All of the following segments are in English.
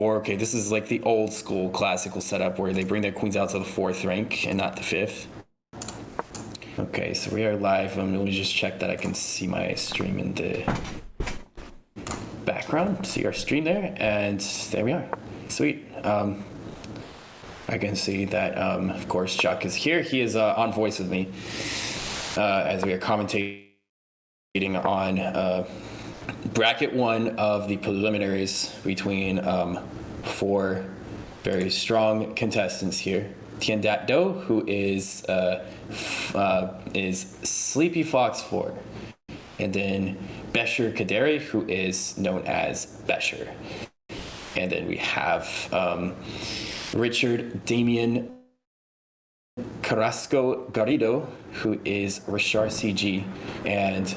Or, okay, this is like the old school classical setup where they bring their queens out to the 4th rank and not the 5th. Okay, so we are live. Let me just check that I can see my stream in the background. See our stream there, and there we are. Sweet. I can see that, of course, Chuck is here. He is on voice with me as we are commentating on bracket 1 of the preliminaries between 4 very strong contestants here. Tien Dat Do, who is Sleepy Fox 4, and then Besher Kaderi, who is known as Besher. And then we have Richard Damien Carrasco Garrido, who is Rashar CG, and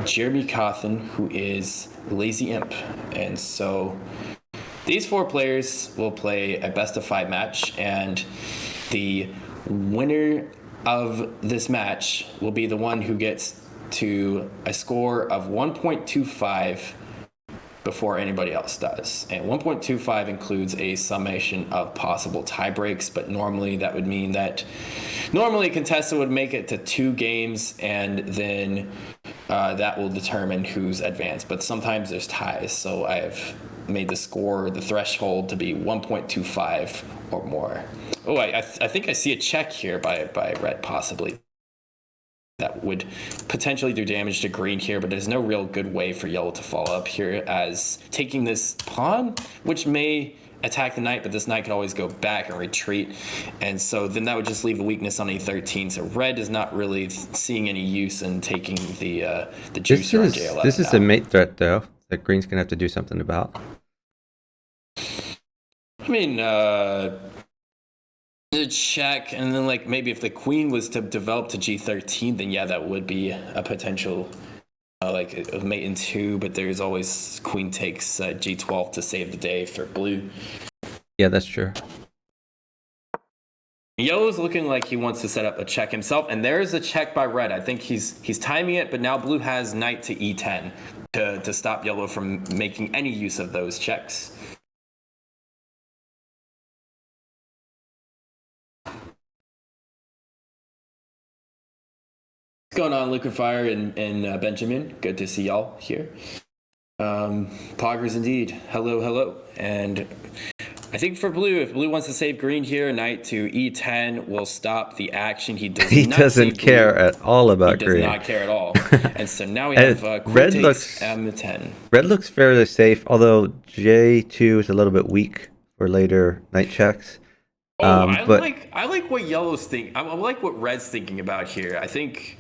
Jeremy Cawthon, who is Lazy Imp. And so these 4 players will play a best of 5 match, and the winner of this match will be the one who gets to a score of 1.25 before anybody else does. And 1.25 includes a summation of possible tie breaks, but normally that would mean that normally a contestant would make it to 2 games, and then that will determine who's advanced. But sometimes there's ties, so I have made the score, the threshold, to be 1.25 or more. Oh, I think I see a check here by red, possibly. That would potentially do damage to green here, but there's no real good way for yellow to follow up here, as taking this pawn, which may attack the knight, but this knight could always go back and retreat, and so then that would just leave a weakness on E13. So red is not really seeing any use in taking the juicer on J11. This is a mate threat, though, that green's gonna have to do something about. I mean, the check, and then like maybe if the queen was to develop to G13, then yeah, that would be a potential like a mate in 2, but there's always queen takes G12 to save the day for blue. Yeah, that's true. Yellow's looking like he wants to set up a check himself, and there's a check by red. I think he's timing it, but now blue has knight to E10 to stop yellow from making any use of those checks. What's going on, Liquid Fire and Benjamin? Good to see y'all here. Poggers indeed. Hello. And I think for blue, if blue wants to save green here, knight to E10 will stop the action. He doesn't care at all about green. He does not care at all. And so now we have queen red takes looks M10. Red looks fairly safe, although J2 is a little bit weak for later knight checks. I like what yellow's thinking. I like what red's thinking about here. I think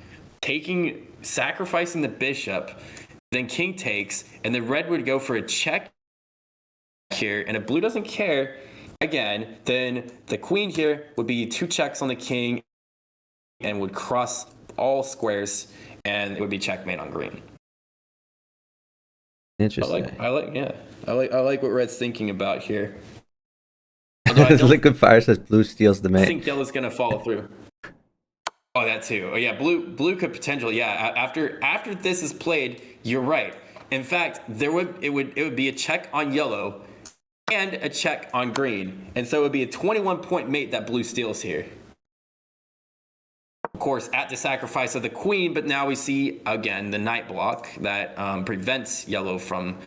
sacrificing the bishop, then king takes, and then red would go for a check here, and if blue doesn't care, again, then the queen here would be 2 checks on the king and would cross all squares, and it would be checkmate on green. Interesting. I like what red's thinking about here. Liquid Fire says blue steals the mate. I think yellow's gonna follow through. Oh, that too. Oh, yeah, blue could potentially. Yeah, after this is played, you're right. In fact, it would be a check on yellow and a check on green, and so it would be a 21-point mate that blue steals here. Of course, at the sacrifice of the queen, but now we see again the knight block that prevents yellow from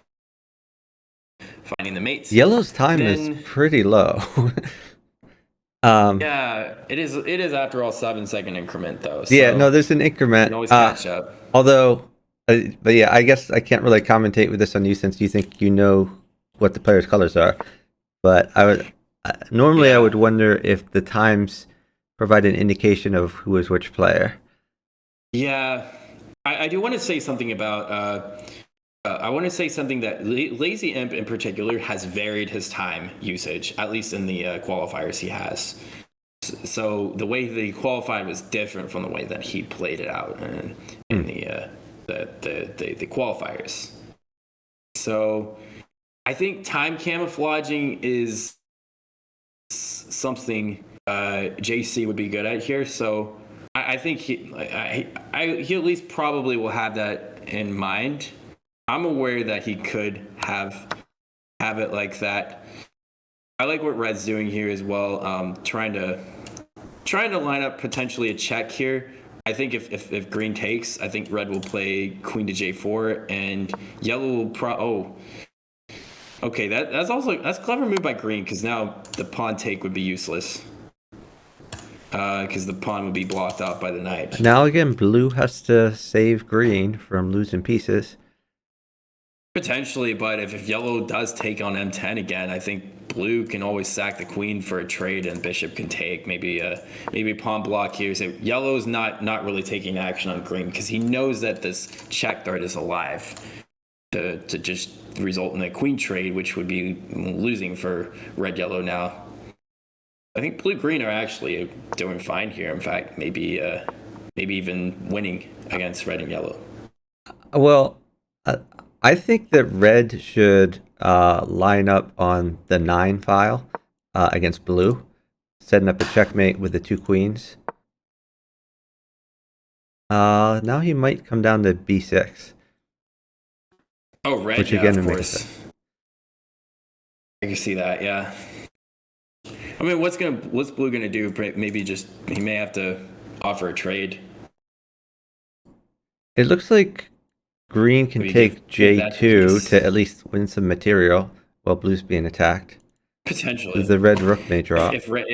finding the mates. Yellow's time is pretty low. Yeah, it is after all 7-second increment though. So yeah, no, there's an increment. You can always catch up. Although, but yeah, I guess I can't really commentate with this on you since you think you know what the players' colors are. But I would I would wonder if the times provide an indication of who is which player. Yeah, I do want to say something about. I want to say something that Lazy Imp in particular has varied his time usage, at least in the qualifiers he has. So the way that he qualified was different from the way that he played it out in the qualifiers. So I think time camouflaging is something JC would be good at here. So I think he at least probably will have that in mind. I'm aware that he could have have it like that. I like what red's doing here as well. Trying to line up potentially a check here. I think if green takes, I think red will play queen to j4, and yellow will okay, that's clever move by green, because now the pawn take would be useless. Because the pawn would be blocked out by the knight. Now again, blue has to save green from losing pieces. Potentially, but if yellow does take on m10 again, I think blue can always sack the queen for a trade, and bishop can take maybe pawn block here. So yellow's not really taking action on green, because he knows that this check threat is alive to just result in a queen trade, which would be losing for red yellow now. I think blue green are actually doing fine here. In fact, maybe even winning against red and yellow. Well, I think that red should line up on the 9 file against blue, setting up a checkmate with the 2 queens. Now he might come down to b6. Oh, red, which yeah, again of makes course. I can see that, yeah. I mean, what's blue gonna do? Maybe just he may have to offer a trade. It looks like green can take j2 to at least win some material while blue's being attacked. Potentially. The red rook may drop. If red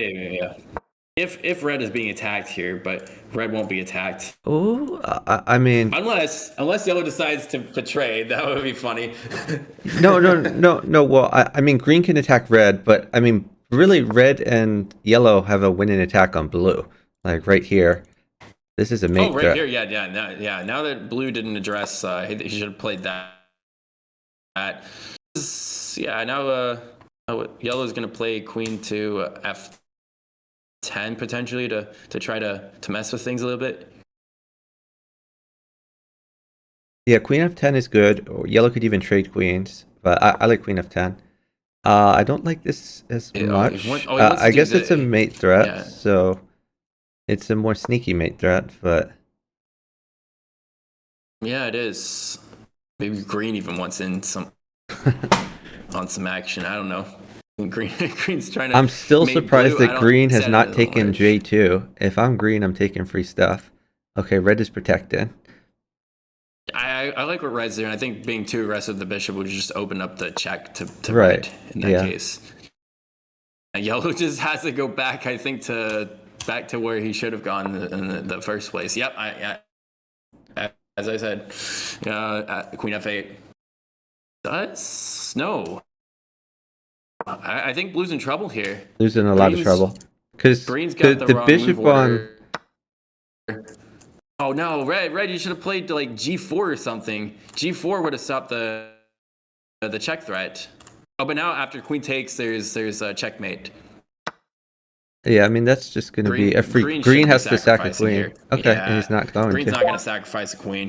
is being attacked here, but red won't be attacked. Oh, I mean, unless yellow decides to betray, that would be funny. No. Well, I mean, green can attack red, but I mean, really, red and yellow have a winning attack on blue. Like right here, this is a mate. Oh, right here, yeah. Now that blue didn't address, he should have played that. Yeah, now yellow's gonna play queen to f10 potentially to try to mess with things a little bit. Yeah, queen f10 is good. Or yellow could even trade queens, but I like queen f10. I don't like this as much. I guess it's a mate threat, so it's a more sneaky mate threat, but yeah, it is. Maybe green even wants in some on some action. I don't know. Green's trying to. I'm still surprised that green has not taken j2. If I'm green, I'm taking free stuff. Okay, red is protected. I like what red's doing. I think being too aggressive with the bishop would just open up the check to right. red in that case. And yellow just has to go back, I think, back to where he should have gone in the first place. Yep, as I said, queen f8. No. I think blue's in trouble here. Blue's in a lot of trouble. Because the bishop on... Oh no, red! You should have played like g4 or something. G4 would have stopped the check threat. Oh, but now after queen takes, there's a checkmate. Yeah, I mean that's just going to be a free. Green has to sack a queen. Here. Okay, yeah. And he's not going. Green's not going to sacrifice a queen.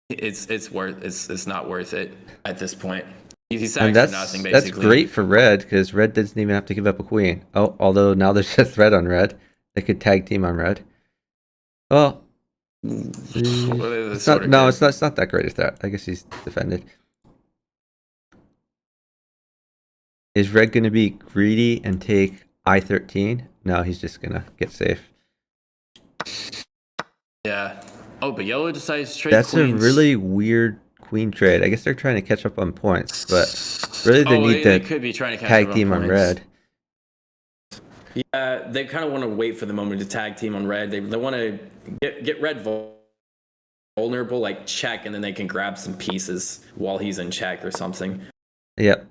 It's not worth it at this point. He's sacking nothing basically. That's great for red because red doesn't even have to give up a queen. Oh, although now there's a threat on red. They could tag team on red. Well, it's not that great a threat. I guess he's defended. Is red going to be greedy and take I13? No, he's just going to get safe. Yeah. Oh, but yellow decides to trade That's queens. A really weird queen trade. I guess they're trying to catch up on points, but really they could be trying to catch tag up team on red. Yeah, they kind of want to wait for the moment to tag team on red. They want to get red vulnerable, like check, and then they can grab some pieces while he's in check or something. Yep.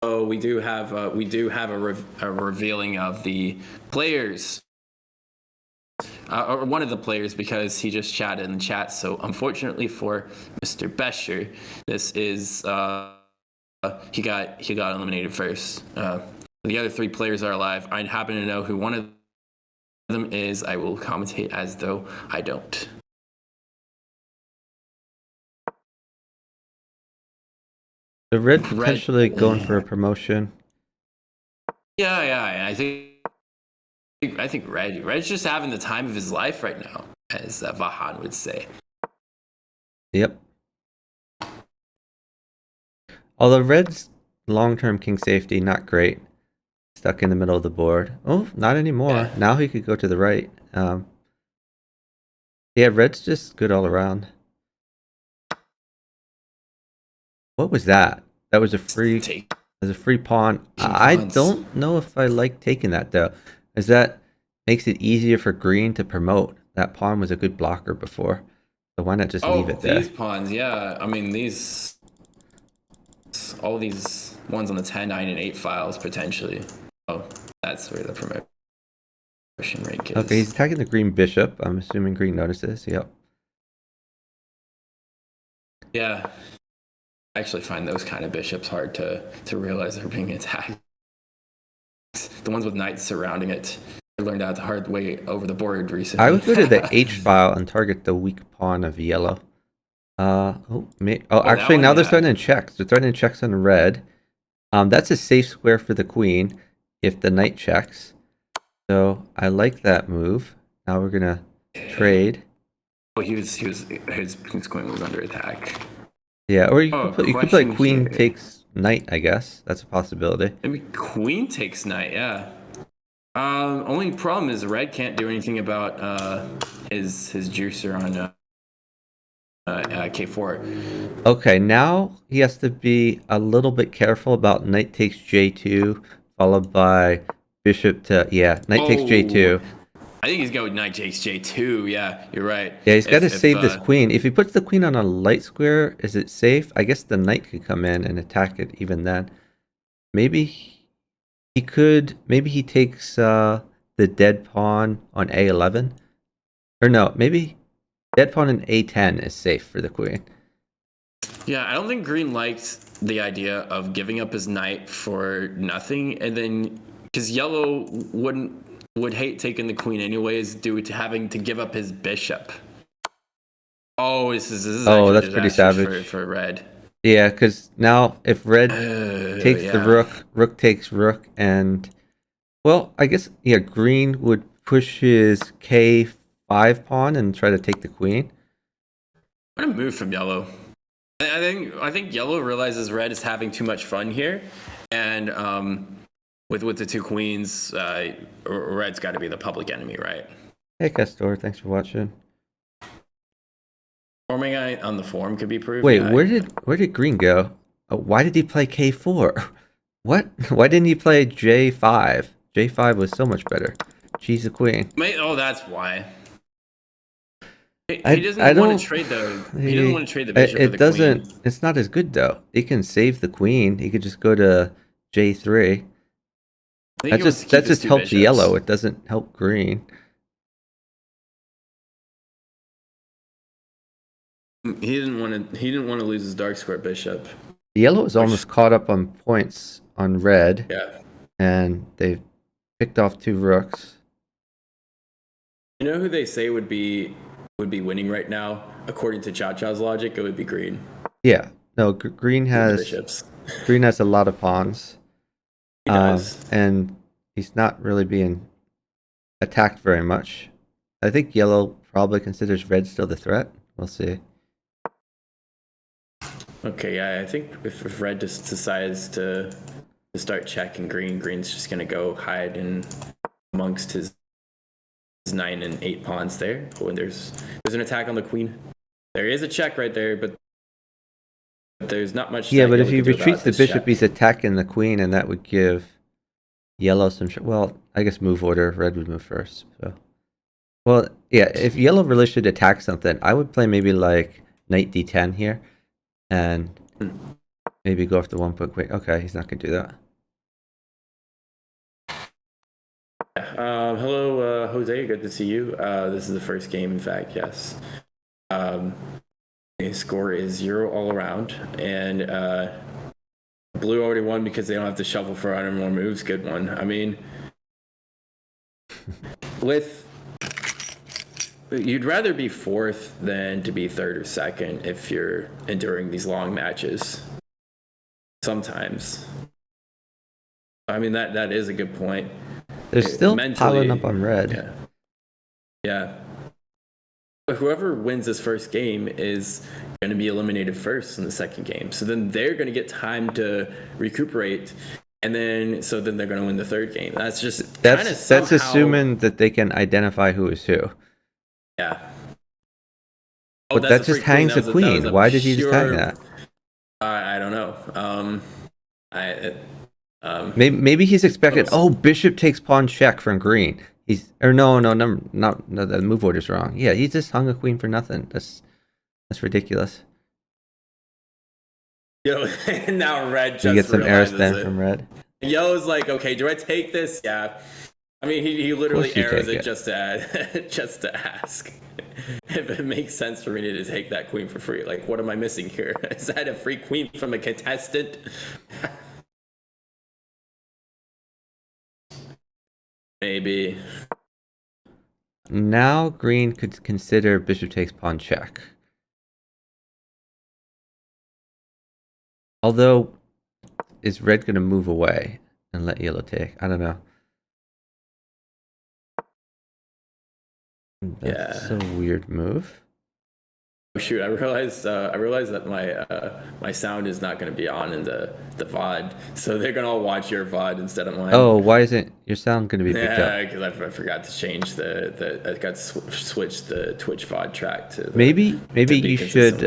So we do have a revealing of the players. Or one of the players, because he just chatted in the chat. So unfortunately for Mr. Bescher, this is he got eliminated first. The other 3 players are alive. I happen to know who one of them is. I will commentate as though I don't. The red potentially going for a promotion. Yeah. I think red's just having the time of his life right now. as Vahan would say. Yep. Although red's long-term king safety, not great. Stuck in the middle of the board. Oh, not anymore. Yeah. Now he could go to the right. Yeah, red's just good all around. What was that? That was a free. Take There's a free pawn. I pawns. don't know if I like taking that though, as that makes it easier for green to promote. That pawn was a good blocker before, so why not just leave it there? These pawns, yeah. I mean, all these ones on the 10, 9, and 8 files potentially. Oh, that's where the promotion rank is. Okay, he's attacking the green bishop. I'm assuming green notices. Yep. Yeah. I actually find those kind of bishops hard to realize they're being attacked. The ones with knights surrounding it. I learned that the hard way over the board recently. I would go to the H file and target the weak pawn of yellow. Actually, now they're threatening checks. They're threatening checks on red. That's a safe square for the queen if the knight checks. So I like that move. Now we're gonna trade. Oh, his queen was under attack. Yeah, or you could play queen here. takes knight. I guess that's a possibility. Maybe queen takes knight. Yeah. Only problem is red can't do anything about his juicer on K4. Okay, now he has to be a little bit careful about knight takes J2, followed by bishop to knight takes J2. I think he's going with knight takes J2. Yeah, you're right. Yeah, he's got to save this queen. If he puts the queen on a light square, is it safe? I guess the knight could come in and attack it even then. Maybe he could. Maybe he takes the dead pawn on A11. Or no, maybe dead pawn in A10 is safe for the queen. Yeah, I don't think green likes the idea of giving up his knight for nothing, and then because yellow would hate taking the queen anyways due to having to give up his bishop. Oh, this is that's pretty savage for red. Yeah, because now if red takes the rook takes rook, and well, I guess green would push his K5 pawn and try to take the queen. What a move from yellow. I think yellow realizes red is having too much fun here, and with the two queens, red's got to be the public enemy, right? Hey, Castor, thanks for watching. Forming on the forum could be proved. Wait, where did green go? Why did he play K4? What? Why didn't he play J5? J5 was so much better. G's a queen. Oh, that's why. He doesn't want to trade the. He doesn't want to trade the bishop for the queen. It's not as good though. He can save the queen. He could just go to J3. That just helps yellow. It doesn't help green. He didn't want to lose his dark square bishop. Yellow is almost caught up on points on red. Yeah. And they've picked off two rooks. You know who they say would be winning right now, according to Cha-Cha's logic? It would be green. Yeah. No, green has a lot of pawns. He does. And he's not really being attacked very much. I think yellow probably considers red still the threat. We'll see. Okay, yeah, I think if red just decides to start checking green's just gonna go hide in amongst his 9 and 8 pawns there. When there's an attack on the queen, there is a check right there, but there's not much. Yeah, but if he retreats the bishop, he's attacking the queen, and that would give yellow some. Well, I guess move order. Red would move first. So, well, yeah. If yellow really should attack something, I would play maybe like knight d10 here, and maybe go after 1 point. Wait, okay, he's not gonna do that. Hello, Jose. Good to see you. This is the first game, in fact. Yes. The score is 0 all around, and blue already won because they don't have to shuffle for 100 more moves. Good one. I mean, you'd rather be 4th than to be 3rd or 2nd if you're enduring these long matches. Sometimes. I mean, that is a good point. They're still piling up on red. Yeah. whoever wins this first game is going to be eliminated first in the second game. So then they're going to get time to recuperate, and then they're going to win the third game. That's just that's assuming that they can identify who is who. Yeah. But that just hangs a queen. Why did you just hang that? I don't know. Maybe he's expected. Oh, bishop takes pawn check from green. No, the move order's wrong. Yeah, he just hung a queen for nothing. That's ridiculous. Yo, now red just you get some arrow spin it. from red. Yellow's like, okay, do I take this? Yeah. I mean, he literally arrows it just to ask if it makes sense for me to take that queen for free. Like, what am I missing here? Is that a free queen from a contestant? Maybe. Now green could consider bishop takes pawn check. Although, is red going to move away and let yellow take? I don't know. That's a weird move. Oh shoot! I realized that my sound is not going to be on in the VOD, so they're going to all watch your VOD instead of mine. Oh, why isn't your sound going to be picked up? Yeah, because I forgot to change I got switched the Twitch VOD track to. Maybe you should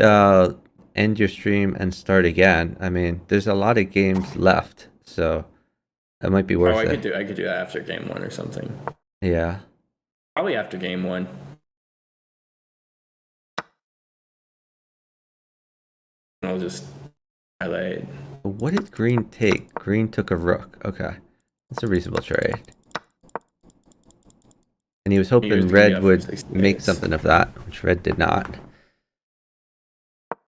end your stream and start again. I mean, there's a lot of games left, so that might be worth it. I could do that after game 1 or something. Yeah. Probably after game 1. I'll just highlight. What did green take? Green took a rook. Okay. That's a reasonable trade. And he was hoping red would make something of that, which red did not.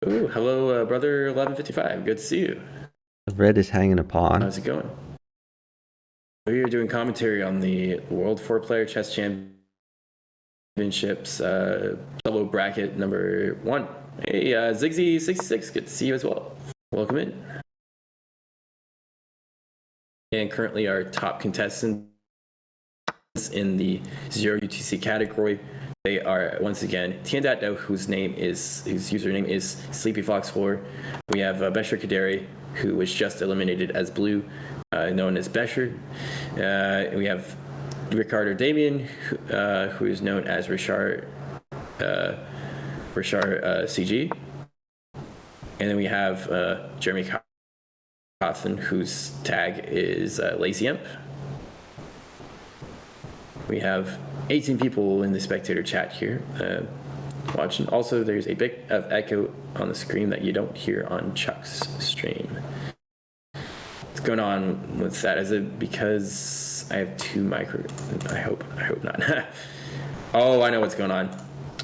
Ooh, hello, brother 1155. Good to see you. Red is hanging a pawn. How's it going? We are doing commentary on the World 4-Player Chess Championships solo bracket number 1. Hey, Zigzy66, good to see you as well. Welcome in. And currently our top contestants in the 0 UTC category, they are once again Tiandat, whose username is SleepyFox4. We have Besher Kaderi, who was just eliminated as blue, known as Besher. We have Ricardo Damien, who is known as Richard CG. And then we have Jeremy Cawthon, whose tag is Lazy Imp. We have 18 people in the spectator chat here watching. Also, there's a bit of echo on the screen that you don't hear on Chuck's stream. What's going on with that? Is it because I have 2 micro? I hope not. Oh, I know what's going on.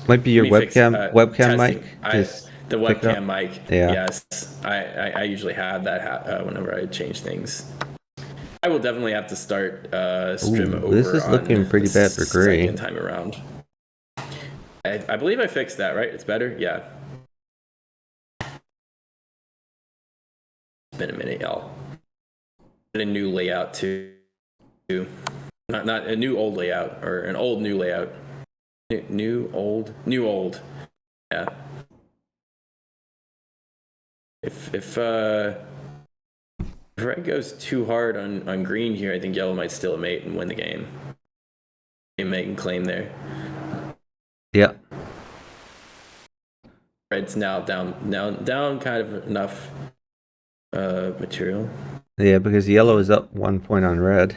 Might be your webcam mic. The webcam mic. Yeah. Yes, I usually have that whenever I change things. I will definitely have to start stream over. This is looking pretty bad for green. Second time around. I believe I fixed that, right? It's better? Yeah. It's been a minute, y'all. A new layout too. Not a new old layout, or an old new layout. New old. Yeah. If red goes too hard on green here, I think yellow might steal a mate and win the game. Mate and claim there. Yeah. Red's now down kind of enough material. Yeah, because yellow is up 1 point on red.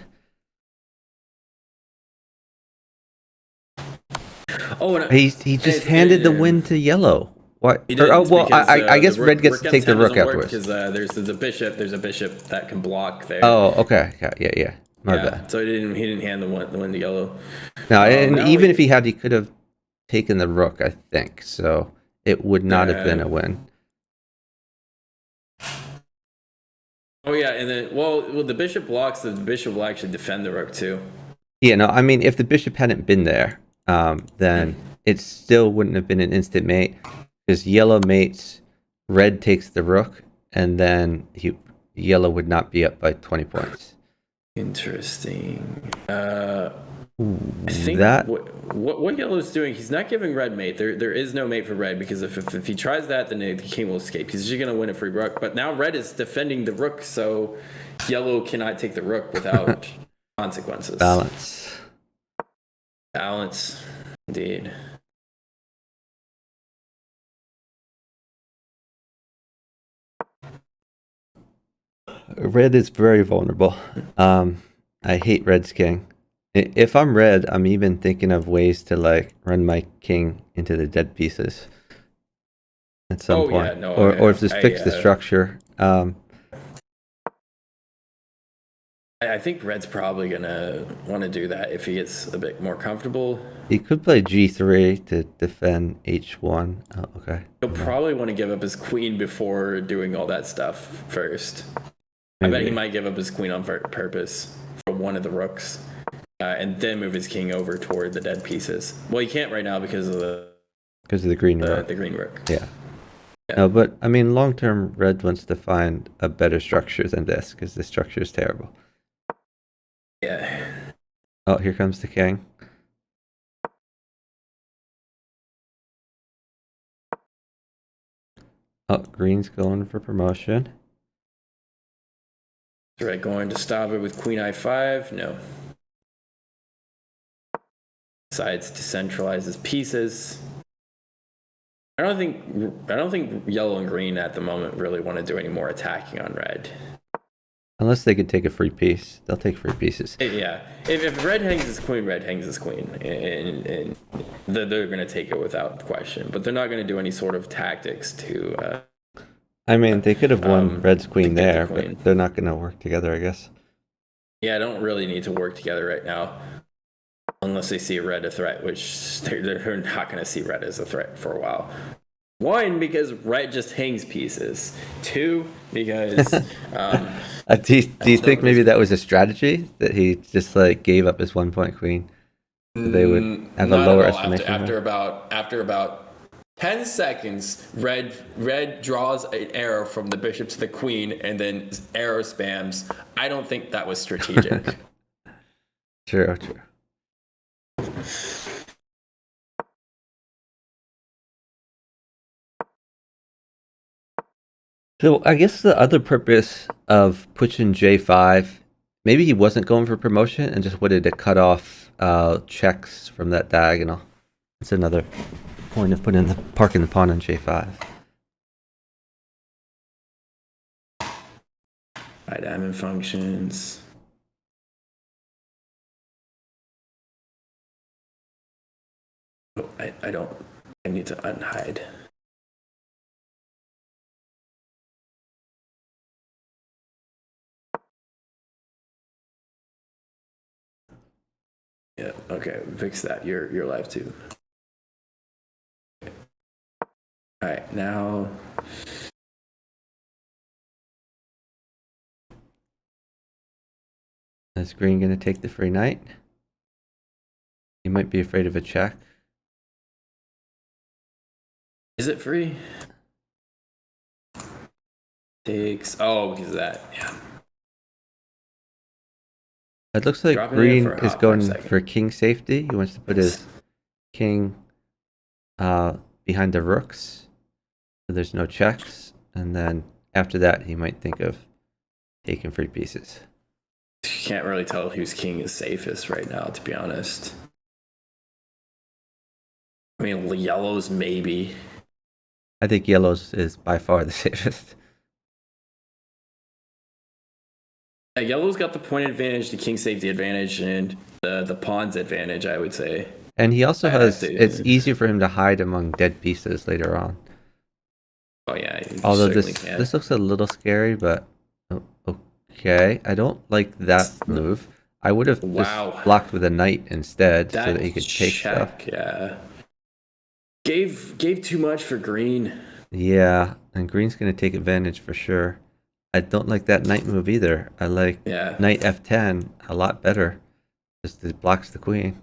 Oh, he just handed the win to yellow. What? I guess red gets to take the rook afterwards. Because there's a bishop that can block there. Oh, okay. Yeah. My bad. So he didn't hand the win to yellow. No, and even if he had, he could have taken the rook, I think. So it would not have been a win. Oh yeah, and then the bishop blocks. The bishop will actually defend the rook too. Yeah, no, I mean if the bishop hadn't been there, then it still wouldn't have been an instant mate. Because yellow mates, red takes the rook, and then yellow would not be up by 20 points. Interesting. I think That what yellow's doing, he's not giving red mate. There is no mate for red because if he tries that, then the king will escape. He's just gonna win a free rook. But now red is defending the rook, so yellow cannot take the rook without consequences. balance. Balance, indeed. Red is very vulnerable. I hate red's king. If I'm red, I'm even thinking of ways to like run my king into the dead pieces at some Oh, point, yeah, no, or if just fix the I structure. I think red's probably gonna want to do that if he gets a bit more comfortable. He could play G3 to defend H1. Oh, okay. He'll probably want to give up his queen before doing all that stuff first. I bet he might give up his queen on purpose for one of the rooks, and then move his king over toward the dead pieces. Well, he can't right now because of the green rook. the green rook. Yeah. No, but I mean, long term, red wants to find a better structure than this because the structure is terrible. Yeah. Oh, here comes the king. Oh, green's going for promotion. Red going to stop it with queen I5. No. Decides to centralize his pieces. I don't think yellow and green at the moment really want to do any more attacking on red. Unless they could take a free piece, they'll take free pieces. Yeah, if red hangs his queen, red hangs his queen, and they're going to take it without question. But they're not going to do any sort of tactics to. I mean, they could have won red's queen there, queen. but they're not going to work together, I guess. Yeah, I don't really need to work together right now, unless they see red a threat, which they're not going to see red as a threat for a while. One, because red just hangs pieces. Two, because do you think maybe that was a strategy that he just like gave up his 1-point queen, so they would have a lower estimation? After about 10 seconds, red draws an arrow from the bishop to the queen, and then arrow spams. I don't think that was strategic. True. So I guess the other purpose of pushing J5, maybe he wasn't going for promotion and just wanted to cut off checks from that diagonal. That's another point of parking the pawn on J5. High diamond functions. Oh, I don't. I need to unhide. Yeah. Okay. Fix that. You're live too. All right. Now. Is green going to take the free knight? He might be afraid of a check. Is it free? Takes. Oh, because of that. Yeah. It looks like green is going for king safety. He wants to put his king behind the rooks, so there's no checks. And then after that, he might think of taking free pieces. You can't really tell whose king is safest right now, to be honest. I mean, yellow's maybe. I think yellow's is by far the safest. Yeah, yellow's got the point advantage, the king safety advantage, and the pawn's advantage, I would say. And he also has, it's easier for him to hide among dead pieces later on. Oh yeah. Although this looks a little scary, but okay. I don't like that move. I would have just blocked with a knight instead so that he could take stuff. Yeah. Gave too much for green. Yeah, and green's going to take advantage for sure. I don't like that knight move either. I like knight f10 a lot better. Just it blocks the queen.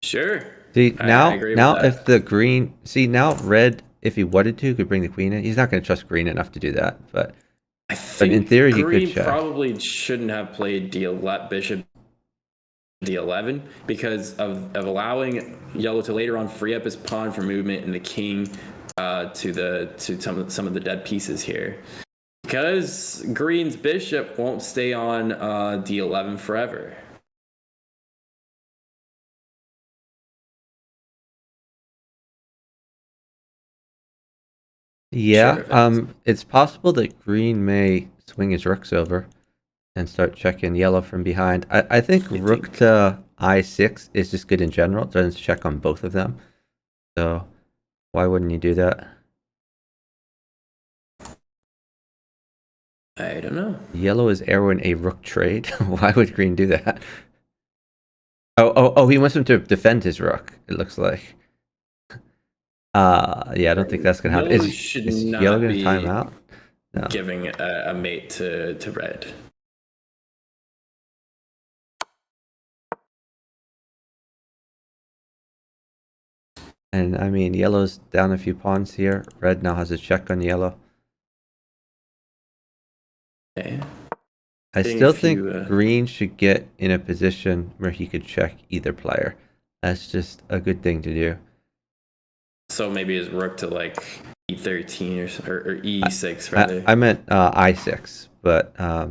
Sure. See, now if the green... See, now red, if he wanted to, could bring the queen in. He's not going to trust green enough to do that, but in theory, he could check. Probably shouldn't have played bishop d11 because of allowing yellow to later on free up his pawn for movement and the king to some of the dead pieces here. Because green's bishop won't stay on d11 forever. Yeah, Sure, it's possible that green may swing his rooks over and start checking yellow from behind. I think rook to I6 is just good in general. It doesn't check on both of them. So why wouldn't you do that? I don't know. Yellow is arrowing a rook trade. Why would green do that? Oh, he wants him to defend his rook, it looks like. Yeah, I don't think that's gonna happen. Yellow should Is not yellow gonna be time out? No. giving a mate to red. And I mean, yellow's down a few pawns here. Red now has a check on yellow. Okay. I still think green should get in a position where he could check either player. That's just a good thing to do. So maybe his rook to like e13 or e6 rather. I meant I6, but I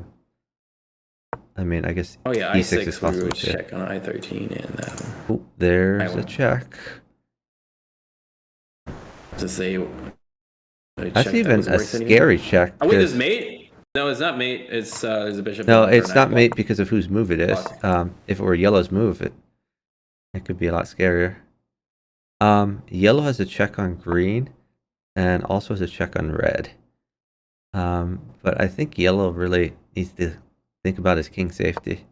mean, I guess oh yeah, E6 I6 is possible we would too. check on i13 and Oh, there's a check. To say that's even a scary check. Oh wait, this mate? No, it's not mate. It's there's a bishop. No, it's not mate because of whose move it is. If it were yellow's move, it could be a lot scarier. Yellow has a check on green, and also has a check on red. But I think yellow really needs to think about his king safety.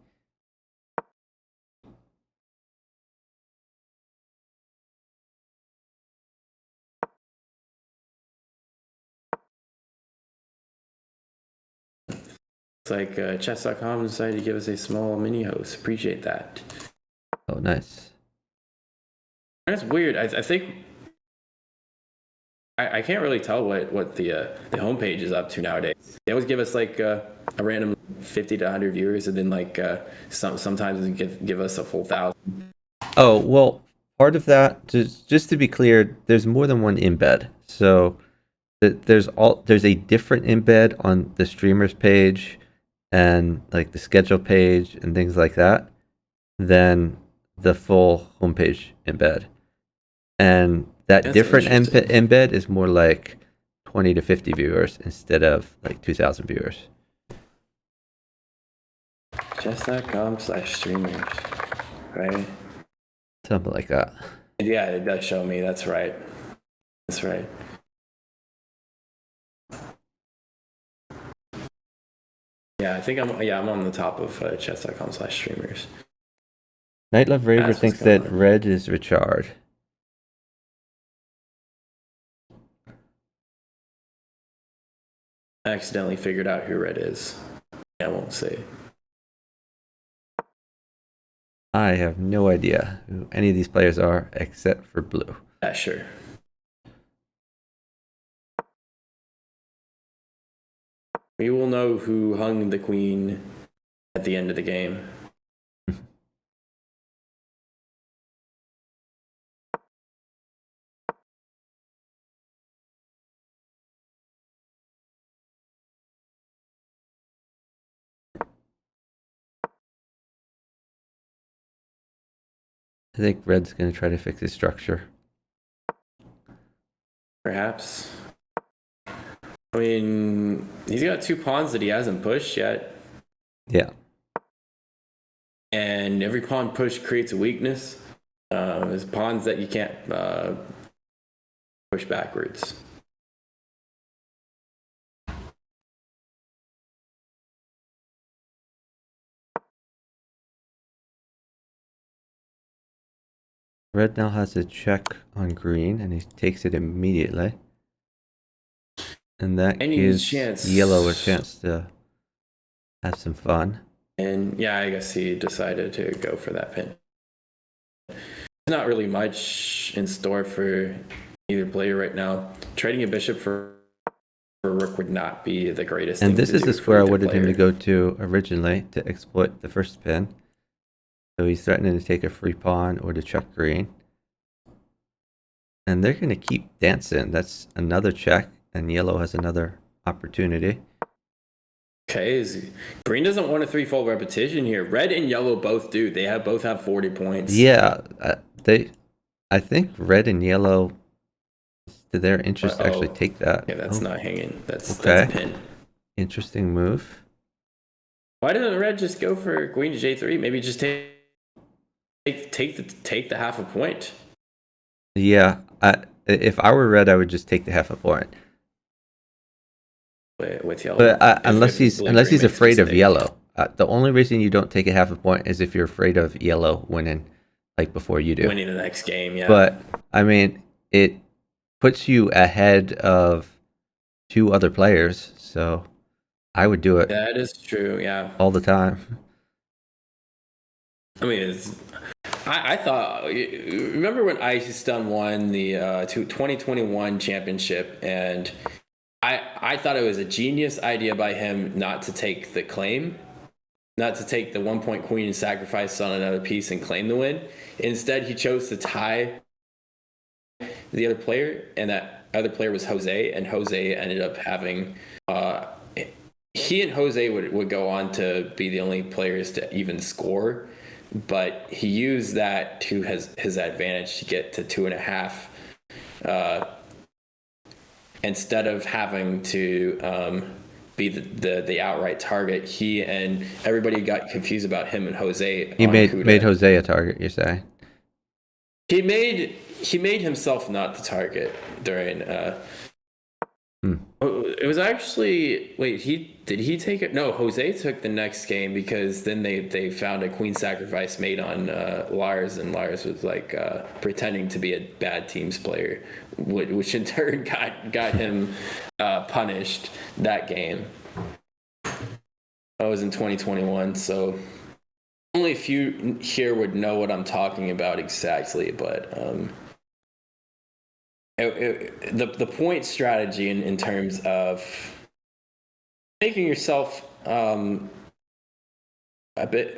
It's like chess.com decided to give us a small mini host. Appreciate that. Oh, nice. That's weird. I think I can't really tell what the homepage is up to nowadays. They always give us like a random 50 to 100 viewers, and then like sometimes give us a full 1,000. Oh well, part of that just to be clear, there's more than one embed. So there's a different embed on the streamers page and like the schedule page and things like that than the full homepage embed. And that That's different embed is more like 20 to 50 viewers instead of like 2,000 viewers. Chess.com/streamers, right? Something like that. Yeah, it does show me. That's right. That's right. Yeah, I think I'm on the top of chess.com/streamers. Nightlove Raver thinks that red is Richard. I accidentally figured out who red is. I won't say. I have no idea who any of these players are except for blue. Yeah, sure. We will know who hung the queen at the end of the game. I think red's going to try to fix his structure. Perhaps. I mean, he's got 2 pawns that he hasn't pushed yet. Yeah. And every pawn push creates a weakness. There's pawns that you can't push backwards. Red now has a check on green, and he takes it immediately. And that gives yellow a chance to have some fun. And yeah, I guess he decided to go for that pin. There's not really much in store for either player right now. Trading a bishop for rook would not be the greatest thing And this to is do the square I either wanted him to player. go to originally to exploit the first pin. So he's threatening to take a free pawn or to check green. And they're going to keep dancing. That's another check, and yellow has another opportunity. Okay, green doesn't want a threefold repetition here. Red and yellow both do. They both have 40 points. Yeah, I think red and yellow, to their interest, actually take that. Yeah, that's not hanging. That's a pin. Interesting move. Why didn't red just go for queen to j3? Maybe just take the half a point. Yeah, if I were red, I would just take the half a point. With yellow, but unless he's afraid of yellow, the only reason you don't take a half a point is if you're afraid of yellow winning, like before you do. Winning the next game, yeah. But I mean, it puts you ahead of 2 other players, so I would do it. That is true, yeah. All the time. I mean, I thought. Remember when Ice Stun won the 2021 championship, and I thought it was a genius idea by him not to take the claim, not to take the 1 point queen and sacrifice on another piece and claim the win. Instead, he chose to tie the other player, and that other player was Jose, and Jose ended up having. He and Jose would go on to be the only players to even score, but he used that to his advantage to get to 2.5. Instead of having to be the outright target, he and everybody got confused about him and Jose. He made Jose a target, you're saying? He made himself not the target during. It was actually did he take it? No, Jose took the next game because then they found a queen sacrifice made on Lars, and Lars was like pretending to be a bad teams player, which in turn got him punished that game. That was in 2021, so only a few here would know what I'm talking about exactly, but the point strategy in terms of making yourself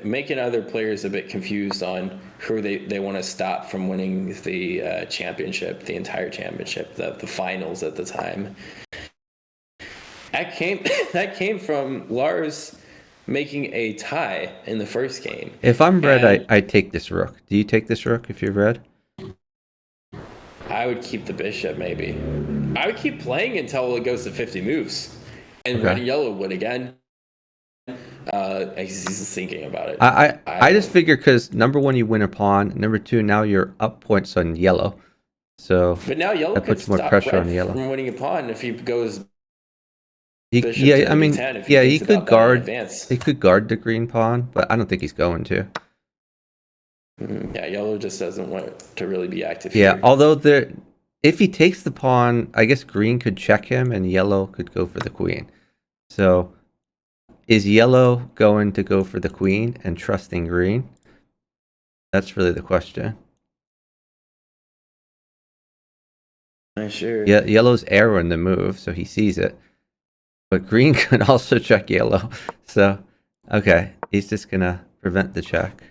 making other players a bit confused on who they want to stop from winning the championship, the entire championship, the finals at the time. That came from Lars making a tie in the first game. If I'm red, I take this rook. Do you take this rook if you're red? I would keep the bishop, maybe. I would keep playing until it goes to 50 moves. And red and yellow would again. He's thinking about it. I just figure because number 1, you win a pawn. Number 2, now you're up points on yellow. So but now yellow that puts more pressure on yellow from winning a pawn if he goes. He could guard. He could guard the green pawn, but I don't think he's going to. Yeah, yellow just doesn't want to really be active. Yeah, here. although if he takes the pawn, I guess green could check him, and yellow could go for the queen. So, is yellow going to go for the queen and trusting green? That's really the question. Sure. Yeah, yellow's arrowing the move, so he sees it. But green could also check yellow. So, okay, he's just gonna prevent the check.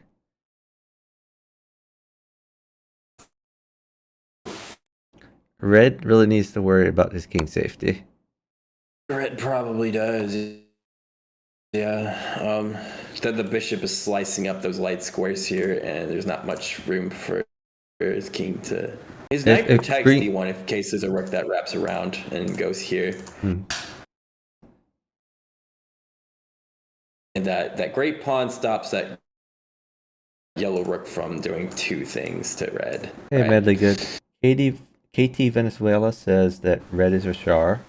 Red really needs to worry about his king safety. Red probably does. Yeah. That the bishop is slicing up those light squares here, and there's not much room for his king to. His knight protects d1 in case there's a rook that wraps around and goes here. And that great pawn stops that yellow rook from doing 2 things to red. Hey, right? Madly good. KT Venezuela says that red is Rashar.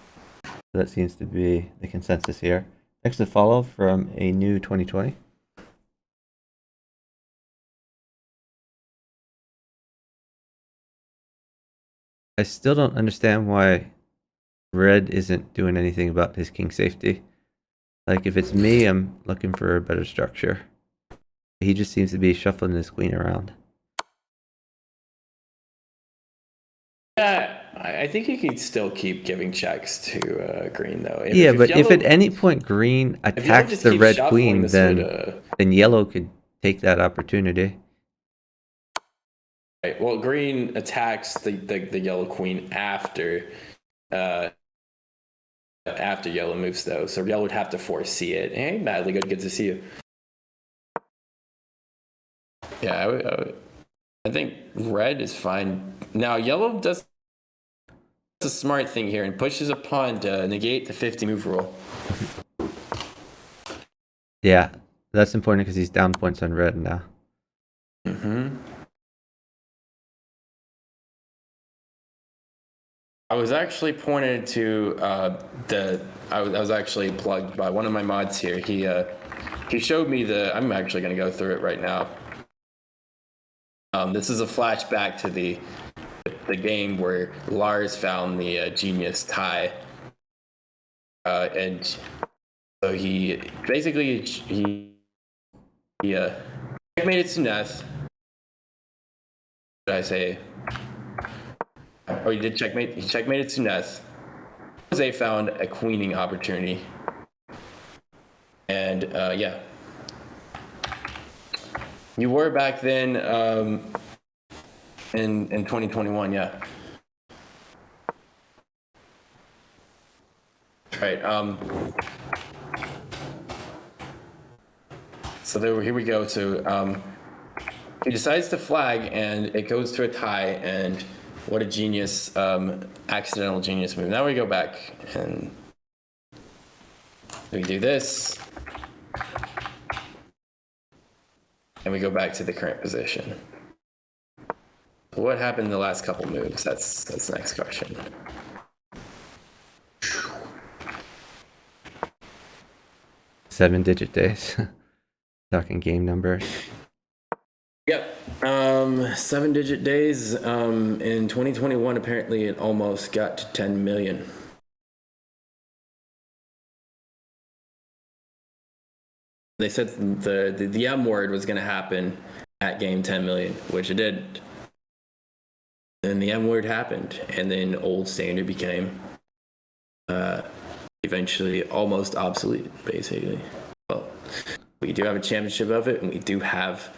So that seems to be the consensus here. Next to follow from a new 2020. I still don't understand why red isn't doing anything about his king safety. Like, if it's me, I'm looking for a better structure. He just seems to be shuffling his queen around. Yeah, I think he can still keep giving checks to green, though. If at any point green attacks the red queen, then yellow could take that opportunity. Right. Well, green attacks the yellow queen after yellow moves, though. So yellow would have to foresee it. Hey, Madly good to see you. Yeah, I think red is fine. Now, yellow does a smart thing here and pushes a pawn to negate the 50 move rule. Yeah, that's important because he's down points on red now. I was actually pointed to I was actually plugged by one of my mods here. He showed me I'm actually going to go through it right now. This is a flashback to the game where Lars found the genius tie, and so he basically checkmated Suneth. Did I say? Oh, he did checkmate. He checkmated Suneth. Jose found a queening opportunity, and yeah, you were back then in 2021, yeah. Right. So here we go. So he decides to flag, and it goes to a tie, and what a genius, accidental genius move. Now we go back, and we do this, and we go back to the current position. So what happened in the last couple moves? That's the next question. Seven-digit days. Talking game numbers. Yep. 7-digit days. In 2021, apparently it almost got to 10 million. They said the M word was going to happen at game 10 million, which it did. Then the M word happened, and then old standard became eventually almost obsolete, basically. Well, we do have a championship of it, and we do have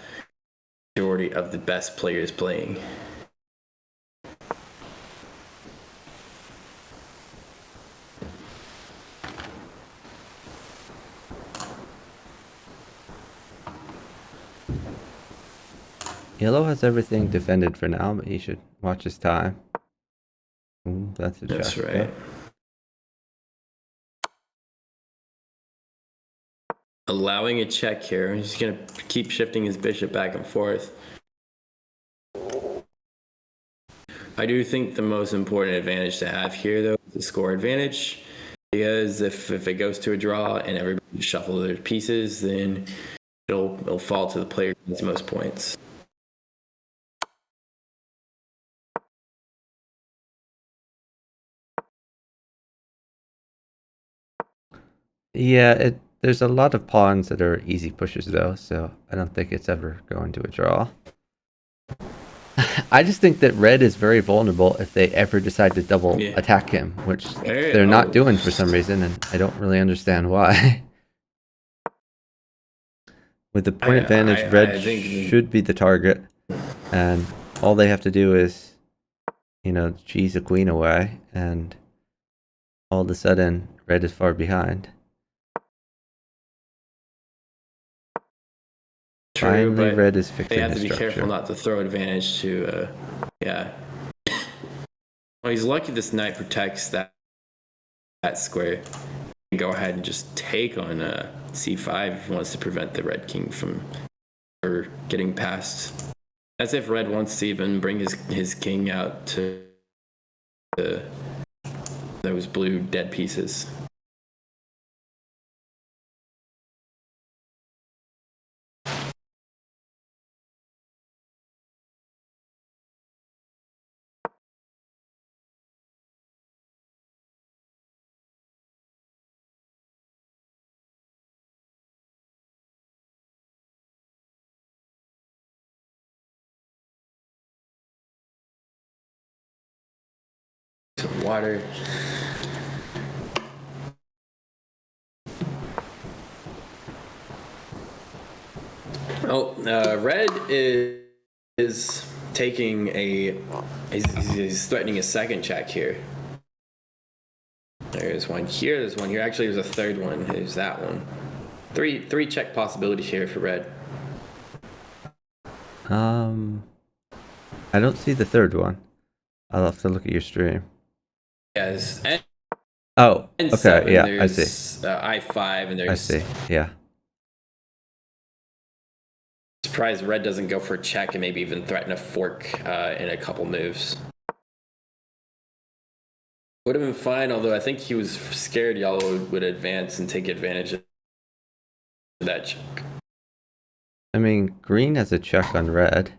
majority of the best players playing. Yellow has everything defended for now, but he should watch his time. Ooh, that's right. Allowing a check here. He's going to keep shifting his bishop back and forth. I do think the most important advantage to have here, though, is the score advantage. Because if it goes to a draw and everybody shuffles their pieces, then it'll fall to the player who gets most points. Yeah, there's a lot of pawns that are easy pushes though, so I don't think it's ever going to a draw. I just think that red is very vulnerable if they ever decide to double attack him, which they're not doing for some reason, and I don't really understand why. With the point advantage, red should be the target, and all they have to do is, cheese a queen away, and all of a sudden, red is far behind. True, finally, but red is fixing they have to be structure. careful not to throw advantage to, yeah. Well, he's lucky this knight protects that square. Go ahead and just take on c5 if he wants to prevent the red king from getting past. As if red wants to even bring his king out to those blue dead pieces. Some water. Oh, red is taking a. He's threatening a second check here. There's one here. There's one here. Actually, there's a third one. There's that one. Three check possibilities here for red. I don't see the third one. I'll have to look at your stream. Yes. Oh, And okay, seven, yeah, I there's, see. I5, and I there's. see. Yeah. Surprised red doesn't go for a check and maybe even threaten a fork in a couple moves. Would have been fine, although I think he was scared yellow would advance and take advantage of that check. I mean, green has a check on red.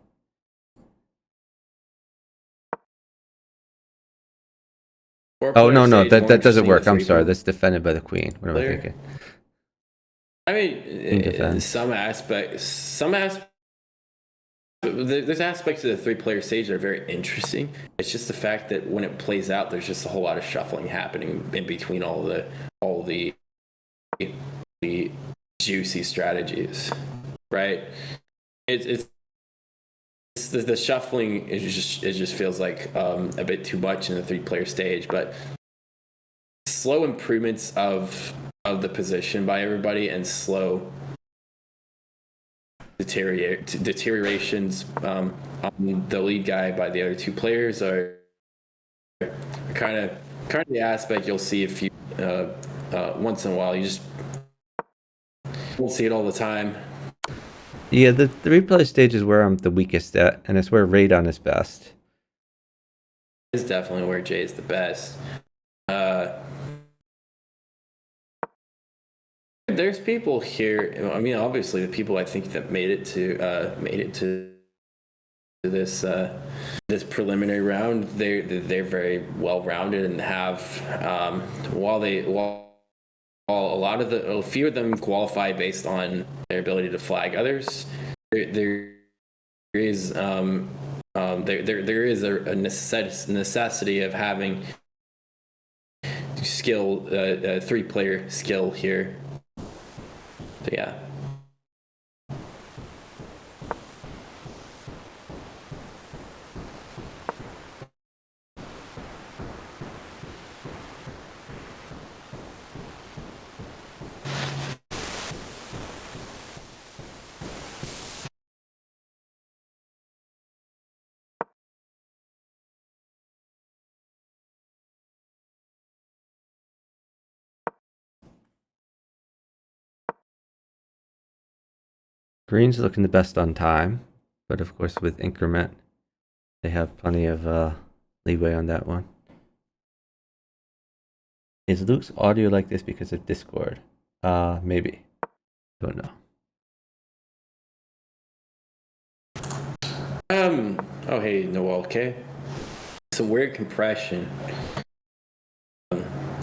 Oh no, that doesn't work. I'm sorry. That's defended by the queen. What am I thinking? I mean, in some aspects, there's aspects of the three-player stage that are very interesting. It's just the fact that when it plays out, there's just a whole lot of shuffling happening in between all the juicy strategies, right? It's the shuffling it just feels like a bit too much in the three-player stage, but slow improvements of the position by everybody and slow deteriorations on the lead guy by the other two players are kind of the aspect you'll see if you once in a while. You just won't see it all the time. Yeah, the replay stage is where I'm the weakest at, and it's where Radon is best. It's definitely where Jay is the best. There's people here. I mean, obviously, the people I think that made it to this this preliminary round, they're very well rounded and have while a few of them qualify based on their ability to flag others. There is a necessity of having skill, three-player skill here. So yeah. Green's looking the best on time, but of course with increment, they have plenty of leeway on that one. Is Luke's audio like this because of Discord? Maybe. Don't know. Oh, hey, Noel, okay. Some weird compression.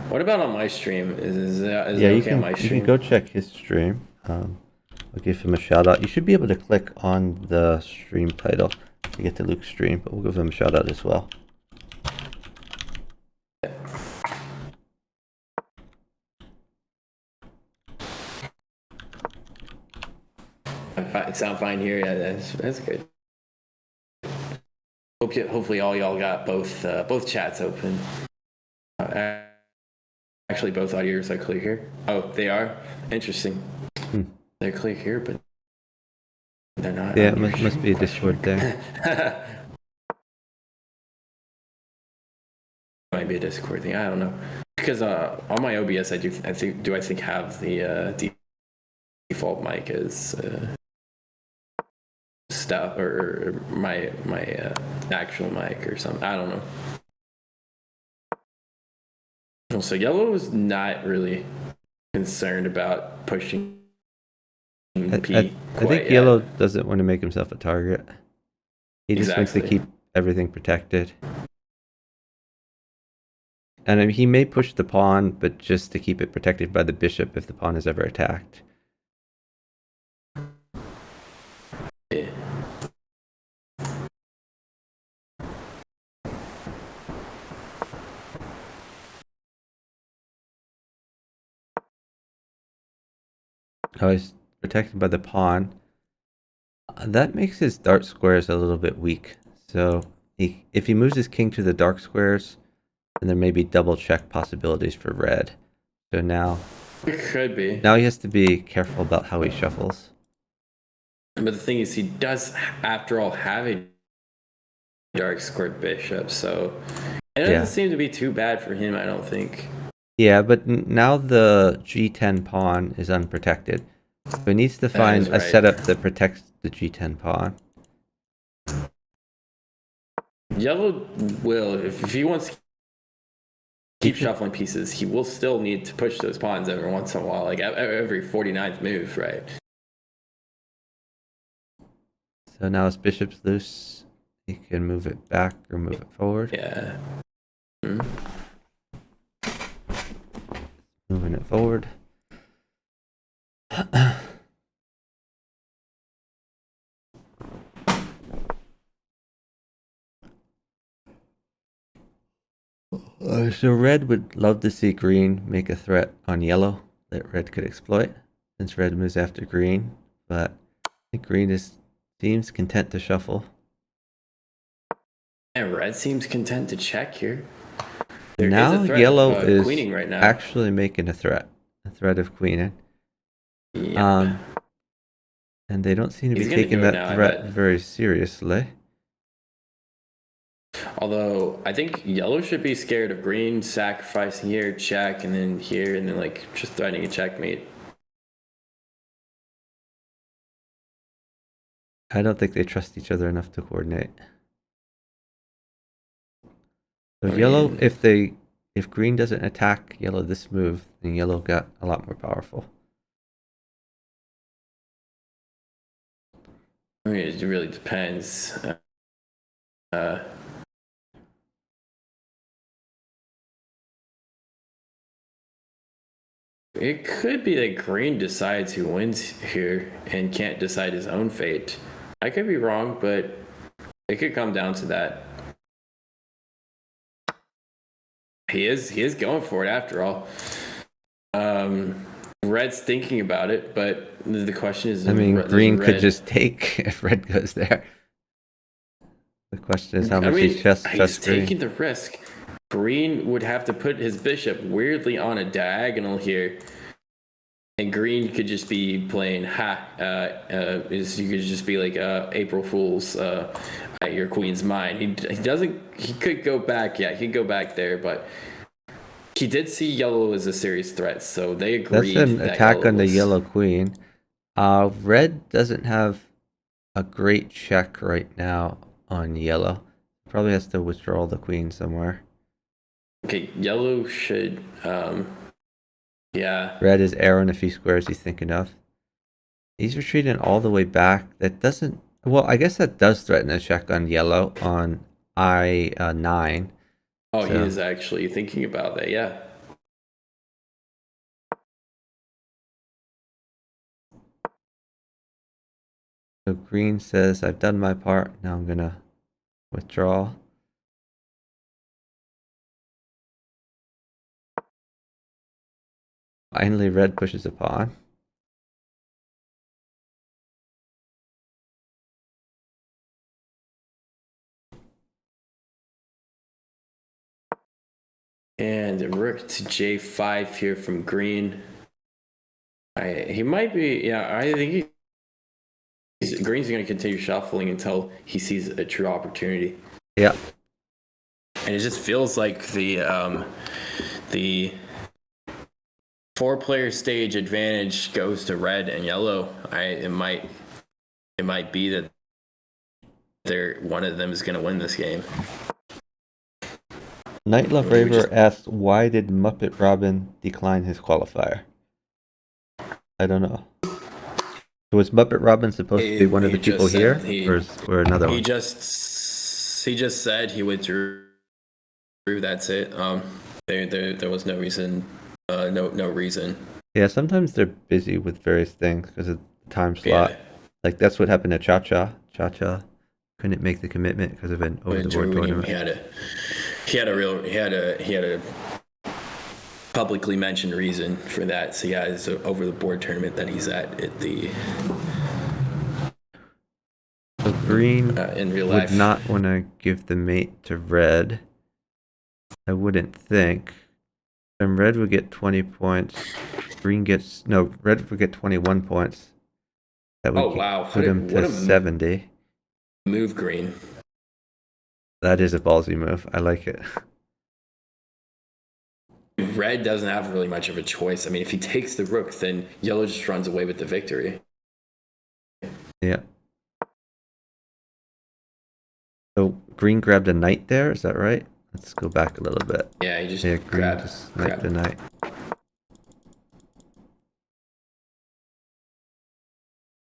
What about on my stream? Is that okay on my stream? You can go check his stream. I'll give him a shout out. You should be able to click on the stream title to get to Luke's stream, but we'll give him a shout out as well. It sound fine here. Yeah, that's good. Hopefully, all y'all got both chats open. Actually, both audios are clear here. Oh, they are? Interesting. They're clear here, but they're not. Yeah, it must be a Discord thing. Might be a Discord thing. I don't know. Because on my OBS, I think have the default mic as stuff or my actual mic or something. I don't know. So yellow is not really concerned about pushing P. I think yellow doesn't want to make himself a target. He just wants to keep everything protected. And I mean, he may push the pawn, but just to keep it protected by the bishop if the pawn is ever attacked. Yeah. Oh, he's protected by the pawn. That makes his dark squares a little bit weak. So if he moves his king to the dark squares, then there may be double check possibilities for red. So It could be. now he has to be careful about how he shuffles. But the thing is, he does, after all, have a dark squared bishop, so it doesn't seem to be too bad for him, I don't think. Yeah, but now the G10 pawn is unprotected. So he needs to find a setup that protects the G10 pawn. Yellow will, if he wants to keep shuffling pieces, he will still need to push those pawns every once in a while, like every 49th move, right? So now his bishop's loose. He can move it back or move it forward. Yeah. Moving it forward. So red would love to see green make a threat on yellow that red could exploit, since red moves after green. But I think green seems content to shuffle. And red seems content to check here. Now yellow is queening right now. actually making a threat of queening. Yep. And they don't seem to be taking that threat very seriously. Although I think yellow should be scared of green sacrificing here, check, and then here, and then like just threatening a checkmate. I don't think they trust each other enough to coordinate. So yellow, if green doesn't attack yellow this move, then yellow got a lot more powerful. I mean, it really depends. It could be that green decides who wins here and can't decide his own fate. I could be wrong, but it could come down to that. He is going for it after all. Red's thinking about it, but the question is, I mean, green could just take if red goes there. The question is how much he trusts green. He's taking the risk. Green would have to put his bishop weirdly on a diagonal here, and green could just be playing you could just be like April Fool's at your queen's mind. He could go back, he could go back there, but he did see yellow as a serious threat, so they agreed. That's an attack on the yellow queen. Red doesn't have a great check right now on yellow. Probably has to withdraw the queen somewhere. Okay, yellow should, yeah. Red is arrowing a few squares he's thinking of. He's retreating all the way back. That doesn't, well, I guess that does threaten a check on yellow on I9. Oh, so he is actually thinking about that, yeah. So green says, I've done my part, now I'm gonna withdraw. Finally, red pushes a pawn. And rook to J5 here from green. He might be, yeah, I think green's going to continue shuffling until he sees a true opportunity. Yeah. And it just feels like the 4-player stage advantage goes to red and yellow. It might be that one of them is going to win this game. Night Love Raver asks, why did Muppet Robin decline his qualifier? I don't know. Was Muppet Robin supposed to be one of the people here, or another one? He just said he withdrew. That's it. There was no reason. No reason. Yeah, sometimes they're busy with various things because of the time slot. Yeah. Like that's what happened to Cha Cha. Cha Cha couldn't make the commitment because of an over-the-board tournament. He had a publicly mentioned reason for that. So yeah, it's an over-the-board tournament that he's at the. Green in real would life. not want to give the mate to red. I wouldn't think. Then red would get 20 points. Red would get 21 points. That would wow! put him What to a 70. move, green. That is a ballsy move. I like it. Red doesn't have really much of a choice. I mean, if he takes the rook, then yellow just runs away with the victory. Yeah. So green grabbed a knight there. Is that right? Let's go back a little bit. Yeah, he just Yeah, green grabbed just knight the knight.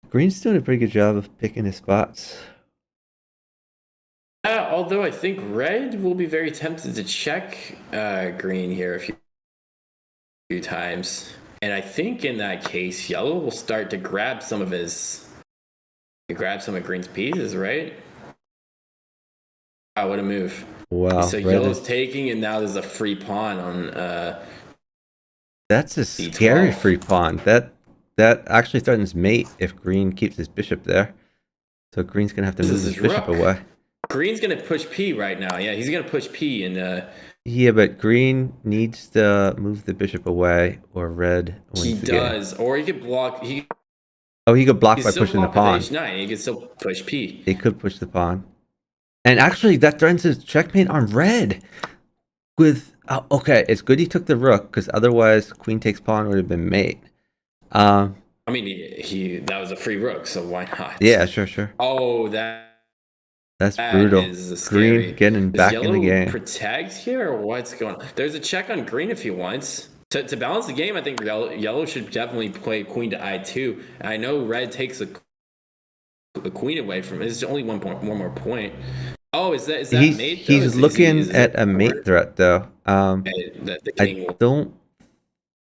Green's doing a pretty good job of picking his spots. Although I think red will be very tempted to check green here a few times. And I think in that case, yellow will start to grab some of green's pieces, right? Wow, what a move. Wow. So yellow's taking, and now there's a free pawn on that's a scary free pawn. That actually threatens mate if green keeps his bishop there. So green's gonna have to move his bishop away. Green's gonna push P right now. Yeah, he's gonna push P and yeah, but green needs to move the bishop away, or red wins he the does, game. or he could block. He could block by pushing the pawn. H9. He could still push P. He could push the pawn, and actually that threatens his checkmate on red. With okay, it's good he took the rook because otherwise queen takes pawn would have been mate. I mean, that was a free rook, so why not? Yeah, sure. Oh, that's brutal. Green getting back in the game. Protect here, or what's going on? There's a check on green if he wants. To balance the game, I think yellow should definitely play queen to I2. I know red takes a queen away from it. It's only one more point. Oh, is that mate? He's looking at a mate threat though. The king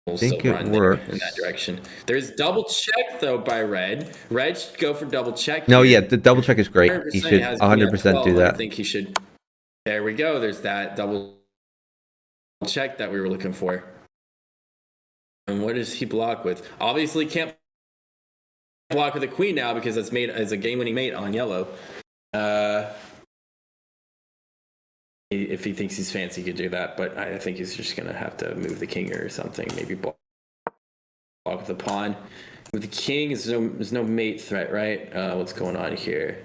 will think still it run works in that direction. There's double check though by red. Red should go for double check. No, yeah, the double check is great. He should 100% do that. I think he should. There we go. There's that double check that we were looking for. And what does he block with? Obviously, can't block with a queen now because that's made as a game-winning mate on yellow. If he thinks he's fancy, he could do that, but I think he's just gonna have to move the king or something. Maybe block with the pawn. With the king, there's no mate threat, right? What's going on here?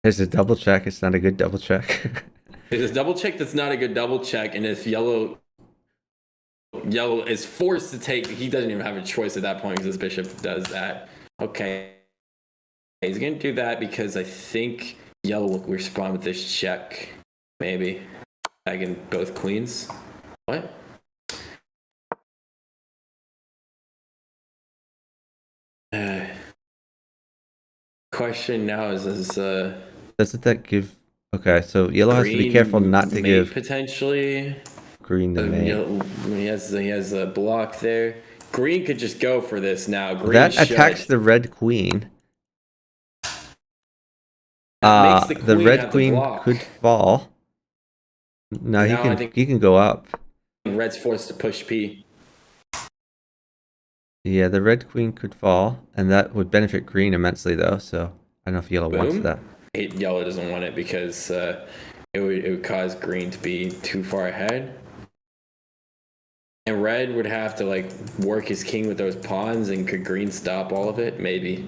There's a double check. It's not a good double check. There's a double check that's not a good double check, and if yellow is forced to take, he doesn't even have a choice at that point because his bishop does that. Okay, he's gonna do that because I think yellow will respond with this check. Maybe. Tagging both queens. What? Question now is doesn't that give... Okay, so yellow has to be careful not to give potentially green the mate. He has a block there. Green could just go for this now. Green that attacks the red queen. The red queen could fall. No, he can go up. Red's forced to push P. Yeah, the red queen could fall, and that would benefit green immensely, though. So I don't know if yellow wants that. Yellow doesn't want it because it would cause green to be too far ahead, and red would have to like work his king with those pawns. And could green stop all of it? Maybe.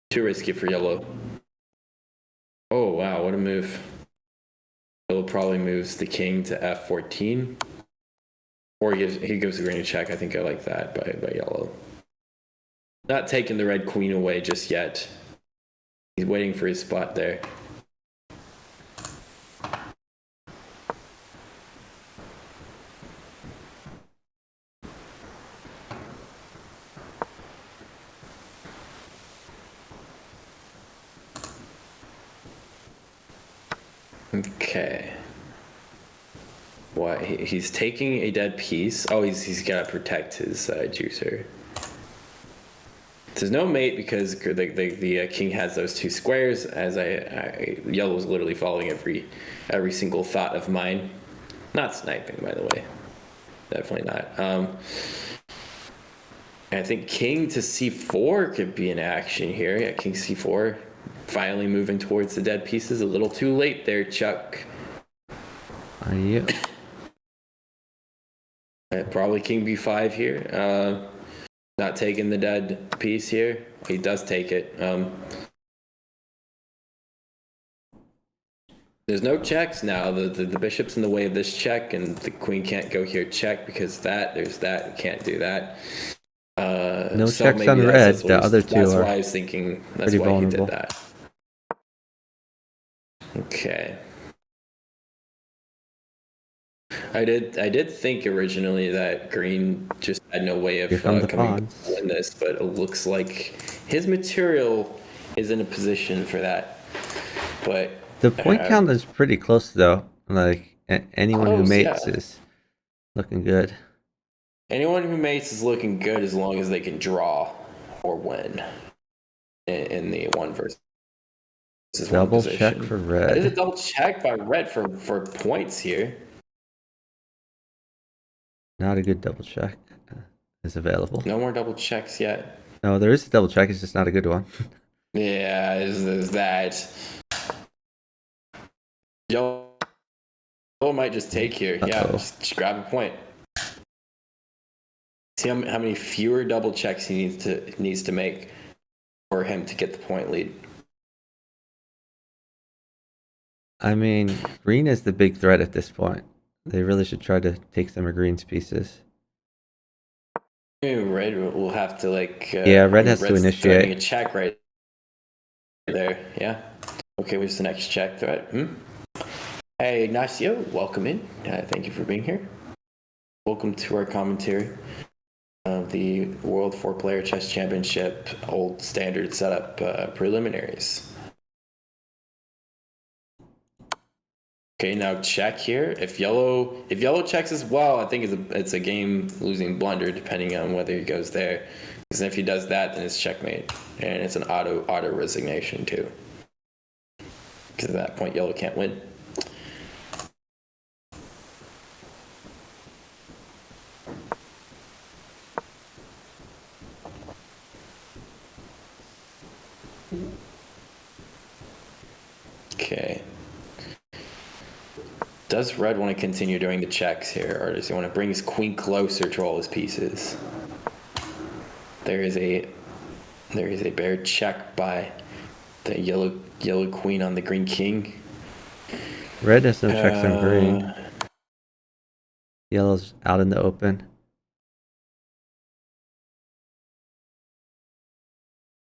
Too risky for yellow. Oh wow, what a move! Yellow probably moves the king to f14. Or he gives the green a check. I think I like that by yellow. Not taking the red queen away just yet. He's waiting for his spot there. Okay. What? He's taking a dead piece. Oh, he's got to protect his juicer. There's no mate because the king has those two squares. As yellow is literally following every single thought of mine. Not sniping, by the way. Definitely not. I think king to c4 could be in action here. Yeah, king c4. Finally moving towards the dead pieces. A little too late there, Chuck. Are you? Probably king b5 here. Not taking the dead piece here. He does take it. There's no checks now. The bishop's in the way of this check, and the queen can't go here check because there's that. Can't do that. No so checks maybe on red. The other two that's are why I was thinking. That's pretty why vulnerable. he did that. Okay. I did think originally that green just had no way of Here come the coming pawns. to win this, but it looks like his material is in a position for that. But The point count is pretty close though. Like anyone who Close, mates yeah. is looking good. anyone who mates is looking good as long as they can draw or win in the one versus one Double position. check for That is a red. double check by red for points here. Not a good double check is available. No more double checks yet. No, there is a double check. It's just not a good one. Yeah, is that. Yellow might just take here. Yeah, Uh-oh. just grab a point. See how many fewer double checks he needs to make for him to get the point lead. I mean, green is the big threat at this point. They really should try to take some of green's pieces. Maybe red will have to Yeah, red has to Red's initiate. threatening a check right there. Yeah. Okay, what's the next check threat? Hey, Ignacio, welcome in. Thank you for being here. Welcome to our commentary of the World 4-Player Chess Championship old standard setup preliminaries. Okay, now check here. If yellow checks as well, I think it's a game losing blunder depending on whether he goes there. Because if he does that, then it's checkmate, and it's an auto resignation too. Because at that point, yellow can't win. Okay. Does red want to continue doing the checks here, or does he want to bring his queen closer to all his pieces? There is a bare check by the yellow queen on the green king. Red has no checks on green. Yellow's out in the open.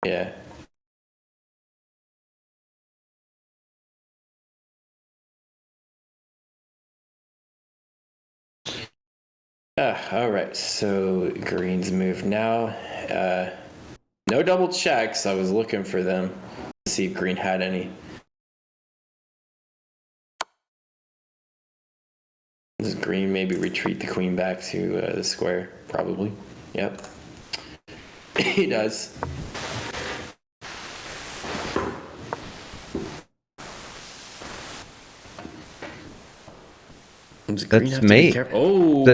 Yeah. All right, so green's move now. No double checks. I was looking for them to see if green had any. Does green maybe retreat the queen back to the square? Probably. Yep. He does. That's mate. Oh,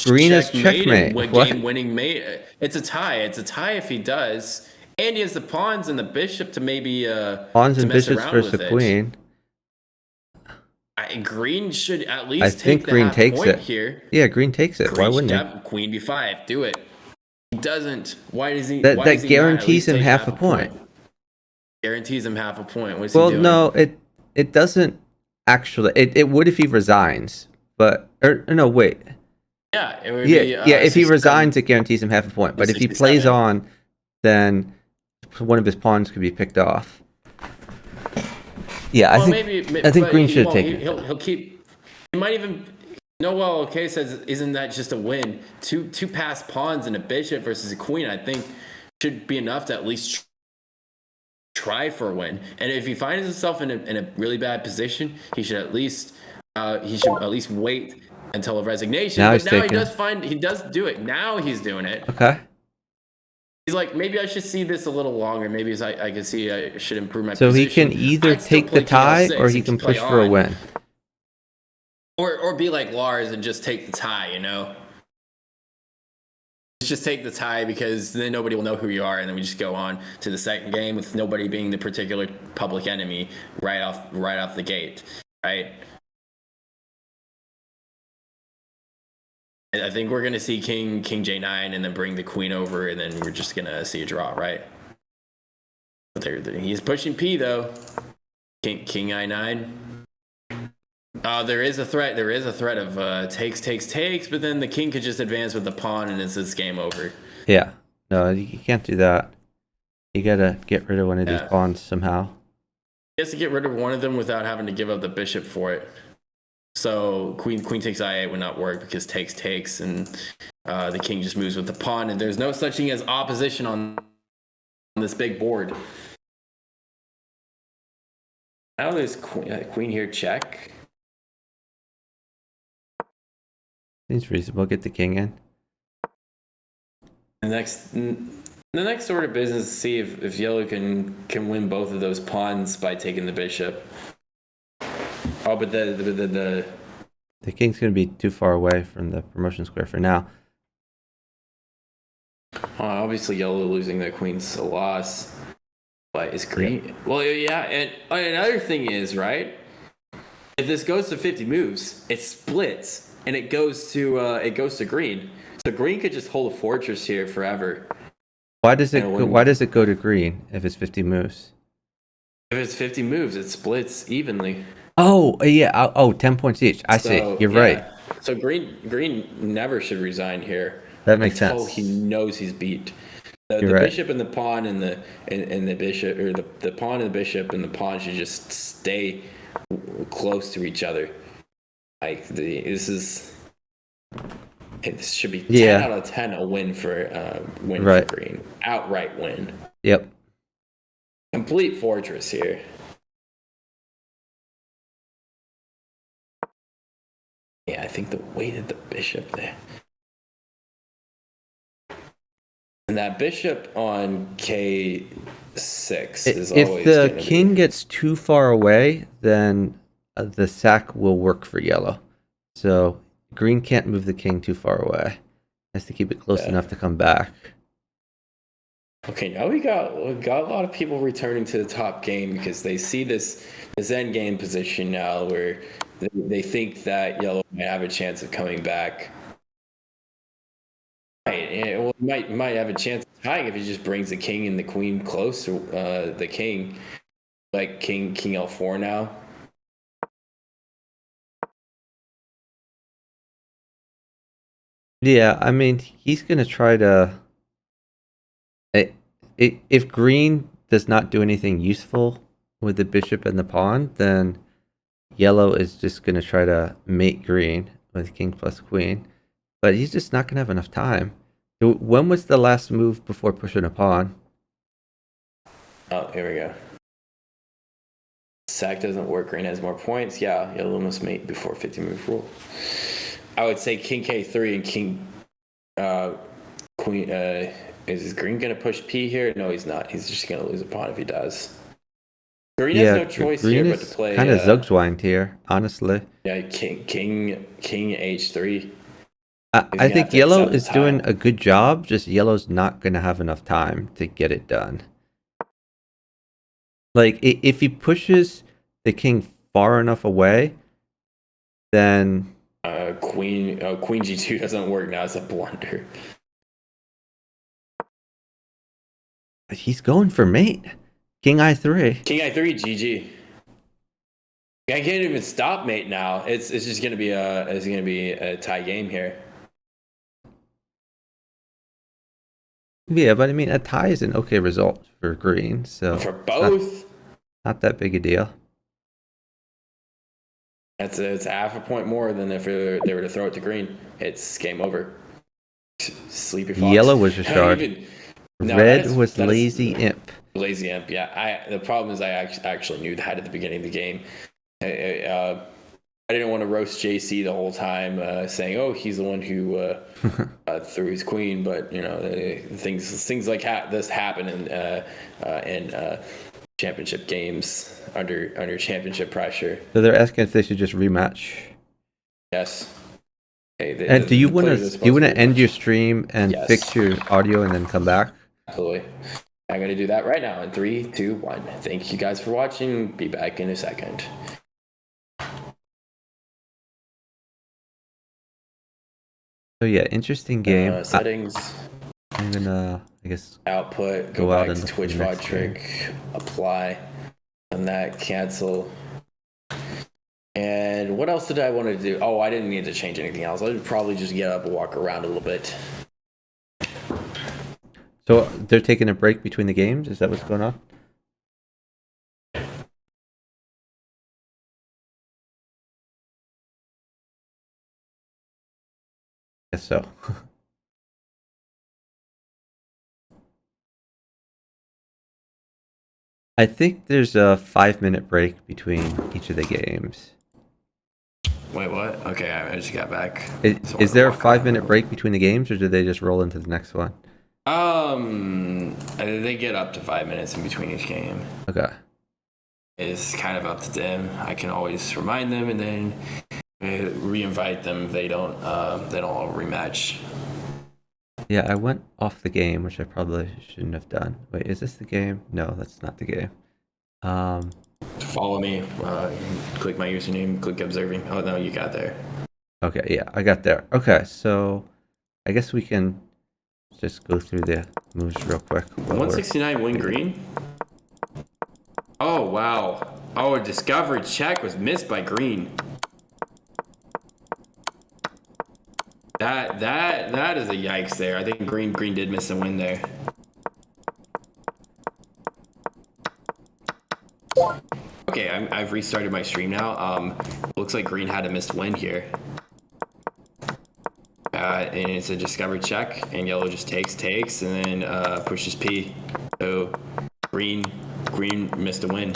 green is checkmate. What? Game-winning mate. It's a tie. It's a tie if he does, and he has the pawns and the bishop to maybe Pawns to and mess bishops around versus with the it. queen. Green should at least I take think the green half takes point it here. Yeah, green takes it. Why Green wouldn't should he? have queen b5. Do it. He doesn't. Why does he? That why does he not at guarantees least him take half a point. Guarantees him half a point. What's Well, he doing? no, it doesn't actually. It would if he resigns, but no, wait. Yeah, it would Yeah, be. yeah. If he 67. resigns, it guarantees him half a point. But if he 67. plays on, then one of his pawns could be picked off. Yeah, Well, I think but green he should won't. take it. He'll keep. He might even. Noel okay says, isn't that just a win? Two passed pawns and a bishop versus a queen, I think, should be enough to at least try for a win. And if he finds himself in a really bad position, he should at least wait until a resignation. Now but he's now taking he does do it. Now he's doing it. Okay. He's like, maybe I should see this a little longer. Maybe I can see I should improve my So he position. can either I'd still take the play tie KL6 or he and can play push for a on. win. Or be like Lars and just take the tie, you know? just take the tie because then nobody will know who you are, and then we just go on to the second game with nobody being the particular public enemy right off the gate, right? I think we're gonna see King J9 and then bring the queen over, and then we're just gonna see a draw, right? But he's pushing P though. King I9. There is a threat. There is a threat of takes, but then the king could just advance with the pawn, and it's this game over. Yeah, no, you can't do that. You gotta get rid of one of these pawns somehow. He has to get rid of one of them without having to give up the bishop for it. So queen takes I8 would not work because takes, and the king just moves with the pawn, and there's no such thing as opposition on this big board. Now there's queen here check. Seems reasonable. Get the king in. The next order of business is to see if yellow can win both of those pawns by taking the bishop. Oh, but the king's going to be too far away from the promotion square for now. Obviously, yellow losing the queen's a loss. But is green? Yeah. Well, yeah, and another thing is, right? If this goes to 50 moves, it splits and it goes to green. So green could just hold a fortress here forever. Why does it go to green if it's 50 moves? If it's 50 moves, it splits evenly. Oh, yeah. 10 points each. I see. You're right. So green never should resign here. That makes sense. Until he knows he's beat. The right. Bishop and the pawn and the bishop, or the pawn and the bishop and the pawn should just stay close to each other. Like this should be 10 out of 10 a win for for green. Outright win. Yep. Complete fortress here. Yeah, I think the weight of the bishop there. And that bishop on K6 is always. If the king gets too far away, then the sack will work for yellow. So green can't move the king too far away. Has to keep it close enough to come back. Okay, now we got a lot of people returning to the top game because they see this end game position now where they think that yellow might have a chance of coming back. Right, well, might have a chance of tying if he just brings the king and the queen close to the king, like king L4 now. Yeah, I mean, he's gonna try to. If green does not do anything useful with the bishop and the pawn, then yellow is just gonna try to mate green with king plus queen. But he's just not going to have enough time. When was the last move before pushing a pawn? Oh, here we go. Sack doesn't work. Green has more points. Yeah, yellow must mate before 50 move rule. I would say king K3 and king queen. Is green going to push P here? No, he's not. He's just going to lose a pawn if he does. Green has no choice here but to play. Kind of Zugzwanged here, honestly. Yeah, king H3. I think yellow is doing a good job, just yellow's not going to have enough time to get it done. Like, if he pushes the king far enough away, then... Queen G2 doesn't work now. It's a blunder. He's going for mate. King I3. King I3, GG. I can't even stop mate now. It's just going to be a tie game here. Yeah, but I mean, a tie is an okay result for green, so for both, not that big a deal. It's half a point more than if they were to throw it to green. It's game over. Sleepy fox. Yellow was a shard. Red was lazy imp. Lazy imp, yeah. The problem is I actually knew that at the beginning of the game. I didn't want to roast JC the whole time, saying, "Oh, he's the one who threw his queen." But you know, things like this happen in championship games under championship pressure. So they're asking if they should just rematch. Yes. Okay, And do you the want players are to supposed to be end your watching. stream and Yes. fix your audio and then come back? Absolutely. I'm gonna do that right now in 3, 2, 1. Thank you guys for watching. Be back in a second. So yeah, interesting game. Settings, I'm gonna, I guess, output, go go out back and to look for Twitch the VOD next game. trick, apply, and that cancel. And what else did I want to do? Oh, I didn't need to change anything else. I would probably just get up and walk around a little bit. So they're taking a break between the games? Is that what's going on? Guess so. I think there's a 5-minute break between each of the games. Wait, what? Okay, I just got back. Is there a 5-minute break between the games, or do they just roll into the next one? They get up to 5 minutes in between each game. Okay. It's kind of up to them. I can always remind them and then re-invite them. They don't all rematch. Yeah, I went off the game, which I probably shouldn't have done. Wait, is this the game? No, that's not the game. Follow me. Click my username. Click observing. Oh no, you got there. Okay, yeah, I got there. Okay, so I guess we can just go through the moves real quick. 169 win green. Oh wow. Oh, a discovery check was missed by green. That is a yikes there. I think green did miss a win there. Okay, I've restarted my stream now. Looks like green had a missed win here. And it's a discovery check, and yellow just takes, and then pushes P. So green missed a win.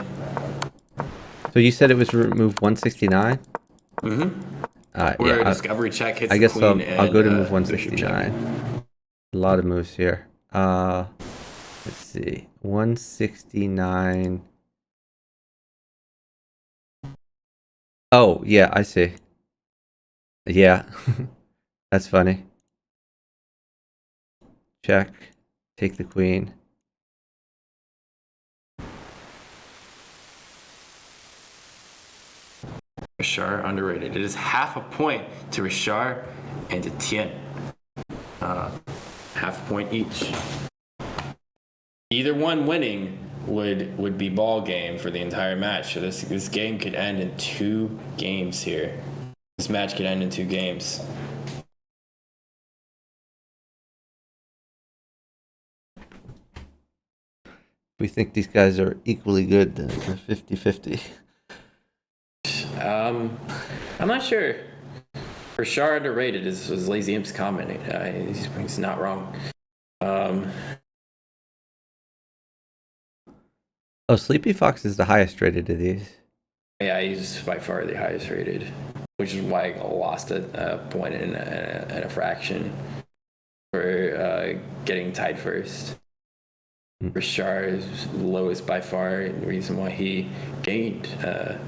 So you said it was move 169? Mm-hmm. Yeah, a discovery check hits I guess the queen. I'll go to move bishop check. 169. A lot of moves here. Let's see. 169. Oh, yeah, I see. Yeah. That's funny. Check. Take the queen. Richard underrated. It is half a point to Richard and to Tien. Half a point each. Either one winning would be ball game for the entire match. So this game could end in 2 games here. This match could end in 2 games. We think these guys are equally good. Then it's a 50-50. I'm not sure. Richard underrated is Lazy Imp's commenting. He's not wrong. Oh, Sleepy Fox is the highest rated of these. Yeah, he's by far the highest rated, which is why I lost a point and a fraction for getting tied first. Richard is lowest by far, and the reason why he gained a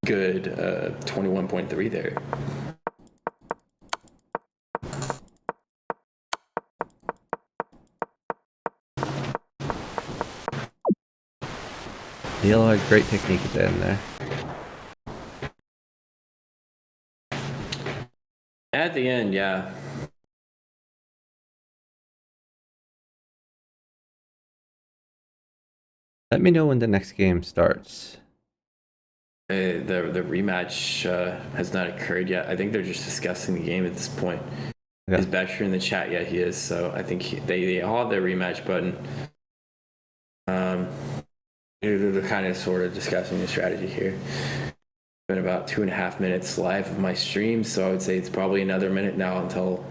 good 21.3 there. The yellow had great technique at the end there. At the end, yeah. Let me know when the next game starts. The rematch has not occurred yet. I think they're just discussing the game at this point. Okay. Is Basher in the chat? Yeah, he is. So I think they all have their rematch button. They're kind of sort of discussing the strategy here. Been about 2.5 minutes live of my stream, so I would say it's probably another minute now until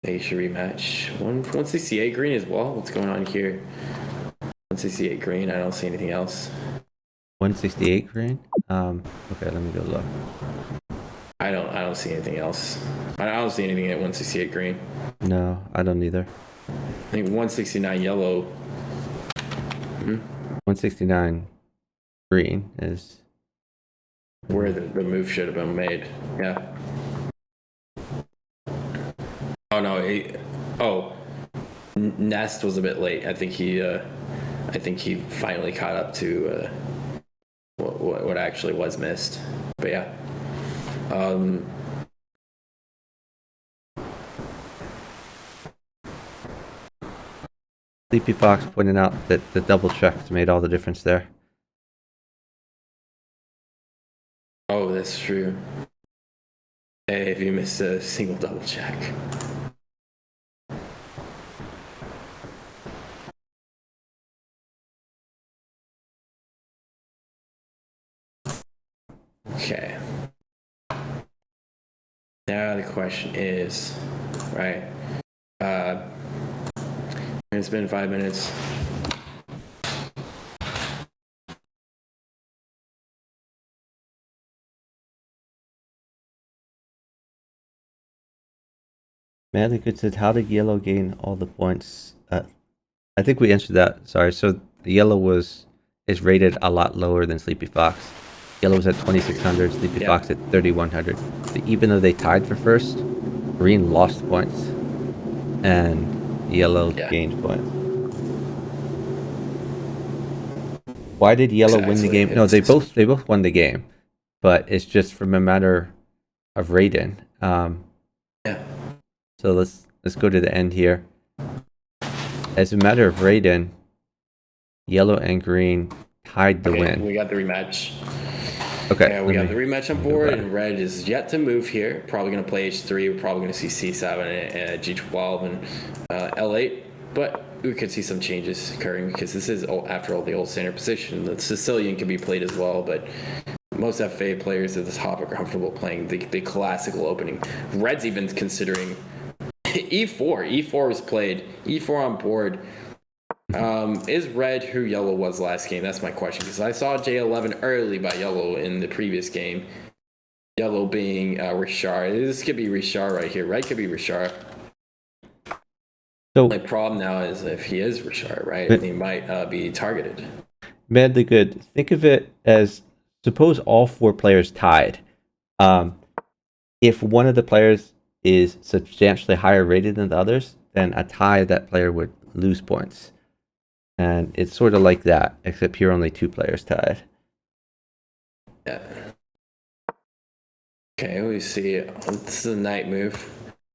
they should rematch. 168 green as well. What's going on here? 168 green. I don't see anything else. 168 green. Okay, let me go look. I don't see anything else. I don't see anything at 168 green. No, I don't either. I think 169 yellow. 169 green is where the move should have been made. Yeah. Nest was a bit late. I think he finally caught up to what actually was missed. But yeah. Sleepy Fox pointed out that the double checks made all the difference there. Oh, that's true. Hey, if you miss a single double check. Okay. Now the question is, right? It's been 5 minutes. Madly Good said, how did yellow gain all the points? I think we answered that. Sorry. So the yellow is rated a lot lower than Sleepy Fox. Yellow was at 2,600, Sleepy Fox at 3,100. So even though they tied for first, green lost points, and yellow gained points. Why did yellow win the game? No, they both won the game, but it's just from a matter of rating. So let's go to the end here. As a matter of rating, yellow and green tied the win. We got the rematch. Okay. Yeah, we got the rematch on board, and red is yet to move here. Probably going to play H3. We're probably going to see C7 and G12 and L8. But we could see some changes occurring because this is, after all, the old standard position. The Sicilian can be played as well, but most FA players at the top are comfortable playing the classical opening. Red's even considering E4. E4 was played. E4 on board. Is red who yellow was last game? That's my question, because I saw J11 early by yellow in the previous game. Yellow being Richard. This could be Richard right here. Red could be Richard. So my problem now is if he is Richard, right, he might be targeted. Madly Good. Think of it as, suppose all four players tied. If one of the players is substantially higher rated than the others, then a tie, that player would lose points. And it's sort of like that, except here only two players tied. Yeah. Okay, we see. This is a knight move.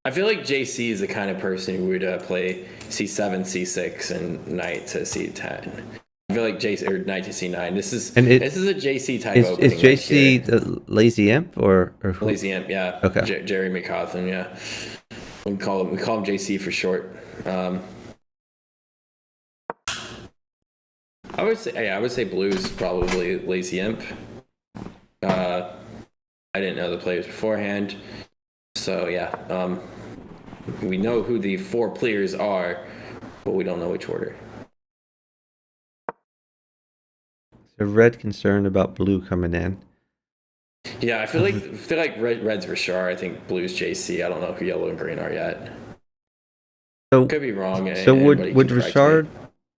I feel like JC is the kind of person who would play C7, C6, and knight to C10. I feel like JC or knight to C9. This is a JC type opening. Is JC the lazy imp or who? Lazy imp? Yeah. Okay. Jeremy Cawthon. Yeah. We call him JC for short. I would say blue is probably lazy imp. I didn't know the players beforehand, so yeah. We know who the four players are, but we don't know which order. So red concerned about blue coming in. Yeah, I feel like red's Richard. I think blue's JC. I don't know who yellow and green are yet. So could be wrong. So would Richard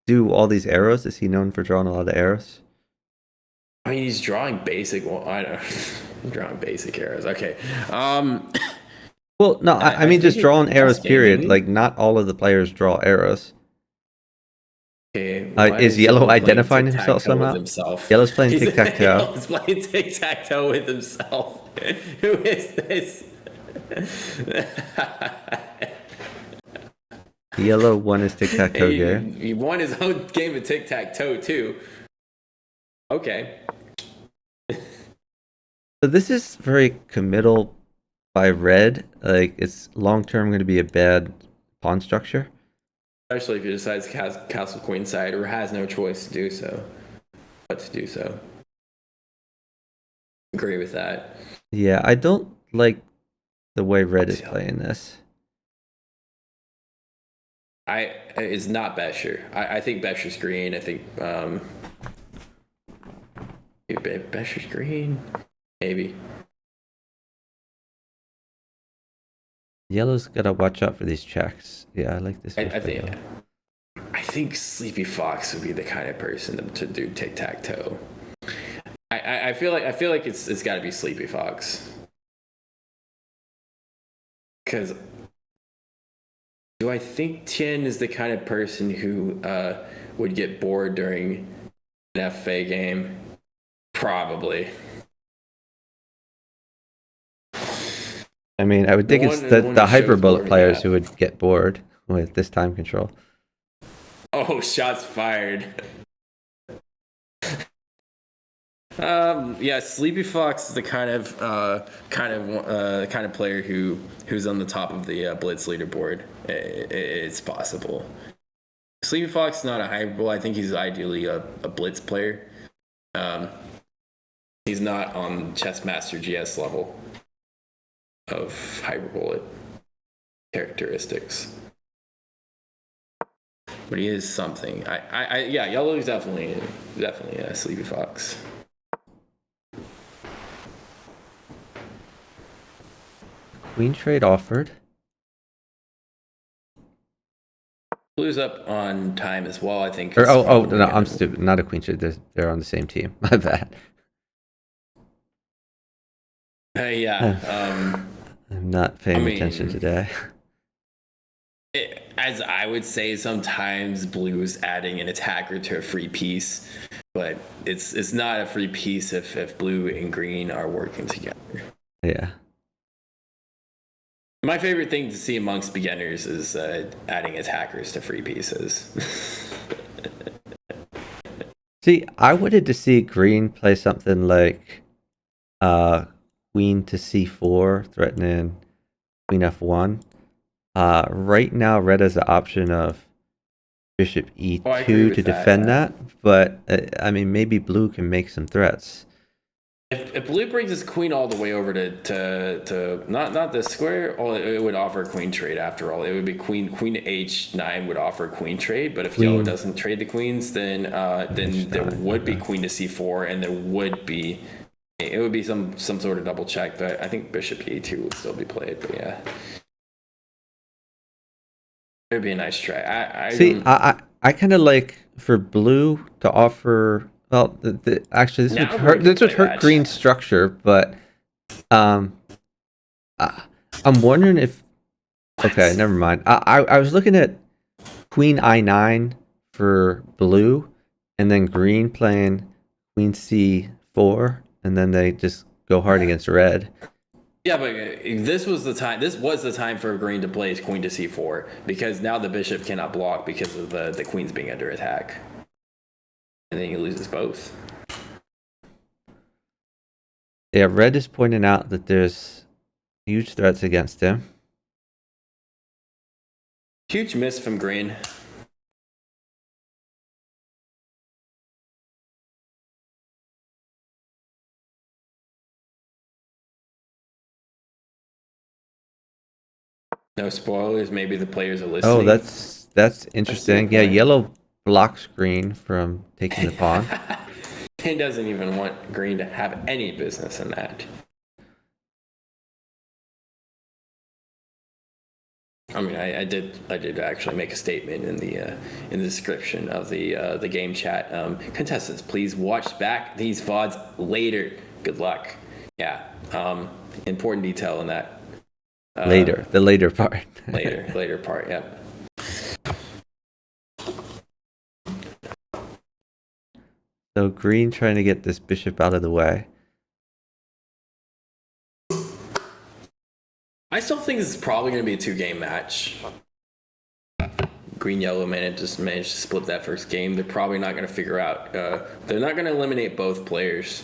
do all these arrows? Is he known for drawing a lot of arrows? I mean, he's drawing basic. Well, I don't. Drawing basic arrows. Okay. Well, no, I mean just drawing arrows. Period. Like not all of the players draw arrows. Okay. Is yellow identifying himself somehow? Yellow's playing tic-tac-toe. Yellow's playing tic-tac-toe with himself. Who is this? Yellow won his tic-tac-toe game. He won his own game of tic-tac-toe too. Okay. So this is very committal by red. Like it's long-term going to be a bad pawn structure. Especially if he decides to castle queen side or has no choice to do so. But to do so. Agree with that. Yeah, I don't like the way red is playing this. It's not Besher. I think Besher's green. I think Besher's green. Maybe. Yellow's gotta watch out for these checks. Yeah, I like this. I think Sleepy Fox would be the kind of person to do tic-tac-toe. I feel like it's got to be Sleepy Fox. Because Do I think Tien is the kind of person who would get bored during an FA game? Probably. I mean, I would think it's the one who hyper shows bullet bored, players yeah. who would get bored with this time control. Oh, shots fired. Yeah, Sleepy Fox is the kind of player who's on the top of the Blitz leaderboard. It's possible. Sleepy Fox is not a hyperbole. I think he's ideally a Blitz player. He's not on Chessmaster GS level of hyperbole characteristics, but he is something. Yeah, yellow is definitely a Sleepy Fox. Queen trade offered. Blue's up on time as well, I think. Or no, I'm stupid. Not a queen trade. They're on the same team. My bad. Yeah. I'm not paying attention today. As I would say, sometimes blue is adding an attacker to a free piece, but it's not a free piece if blue and green are working together. Yeah. My favorite thing to see amongst beginners is adding attackers to free pieces. See, I wanted to see green play something like queen to c4, threatening queen f1. Right now, red has the option of bishop e2 to defend that, but I mean, maybe blue can make some threats. If blue brings his queen all the way over to not the square, it would offer queen trade after all. It would be queen h9 would offer queen trade, but if yellow doesn't trade the queens, then there would be queen to c4, and it would be some sort of double check. But I think bishop e2 would still be played. But yeah, it would be a nice try. I kind of like for blue to offer. Well, actually, this would hurt green's structure, but I'm wondering if. Okay, never mind. I was looking at queen i9 for blue, and then green playing queen c4, and then they just go hard against red. Yeah, but this was the time for green to play queen to c4, because now the bishop cannot block because of the queens being under attack. And then he loses both. Yeah, red is pointing out that there's huge threats against him. Huge miss from green. No spoilers. Maybe the players are listening. Oh, that's interesting. Yeah, yellow blocks green from taking the pawn. He doesn't even want green to have any business in that. I mean, I did actually make a statement in the description of the game chat. Contestants, please watch back these VODs later. Good luck. Yeah. Important detail in that. The later part. later part. Yep. So green trying to get this bishop out of the way. I still think this is probably going to be a 2-game match. Green yellow managed to split that first game. They're probably not going to figure out. They're not going to eliminate both players.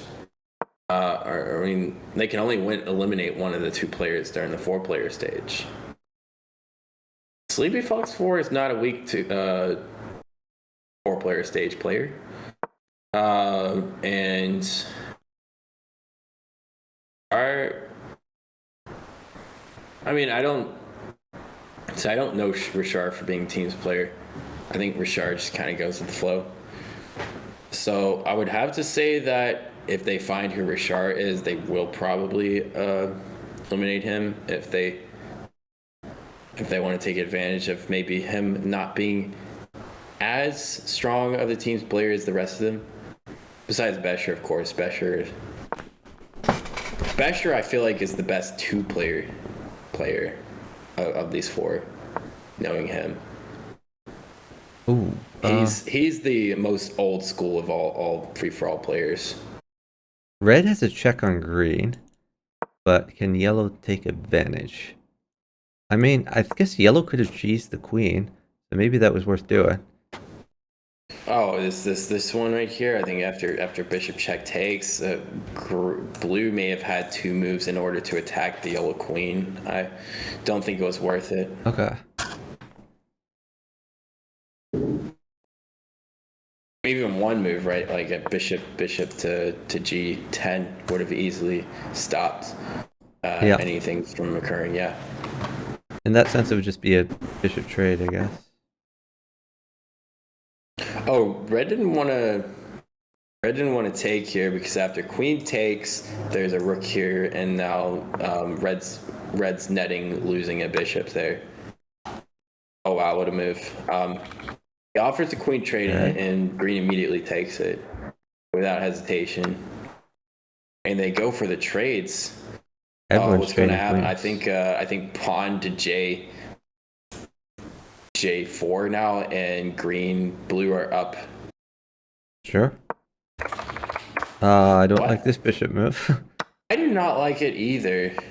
I mean, they can only eliminate one of the two players during the 4-player stage. Sleepy Fox 4 is not a weak 4-player stage player. And I don't know Richard for being team's player. I think Richard just kind of goes with the flow. So I would have to say that if they find who Richard is, they will probably eliminate him if they want to take advantage of maybe him not being as strong of the team's player as the rest of them. Besides Besher, of course. Besher, I feel like, is the best 2-player player of these 4. knowing him. Ooh. He's the most old school of all free for all players. Red has a check on green, but can yellow take advantage? I mean, I guess yellow could have cheesed the queen, so maybe that was worth doing. Oh, this one right here? I think after bishop check takes, blue may have had 2 moves in order to attack the yellow queen. I don't think it was worth it. Okay. Even 1 move, right? Like a bishop to g10 would have easily stopped Yeah. anything from occurring. Yeah. In that sense, it would just be a bishop trade, I guess. Oh, red didn't want to take here because after queen takes, there's a rook here, and now red's netting losing a bishop there. Oh wow, what a move! He offers the queen trade, and green immediately takes it without hesitation, and they go for the trades. What's going to happen? Queens. I think pawn to J4 now, and blue are up. Sure. I don't like this bishop move. I do not like it either. It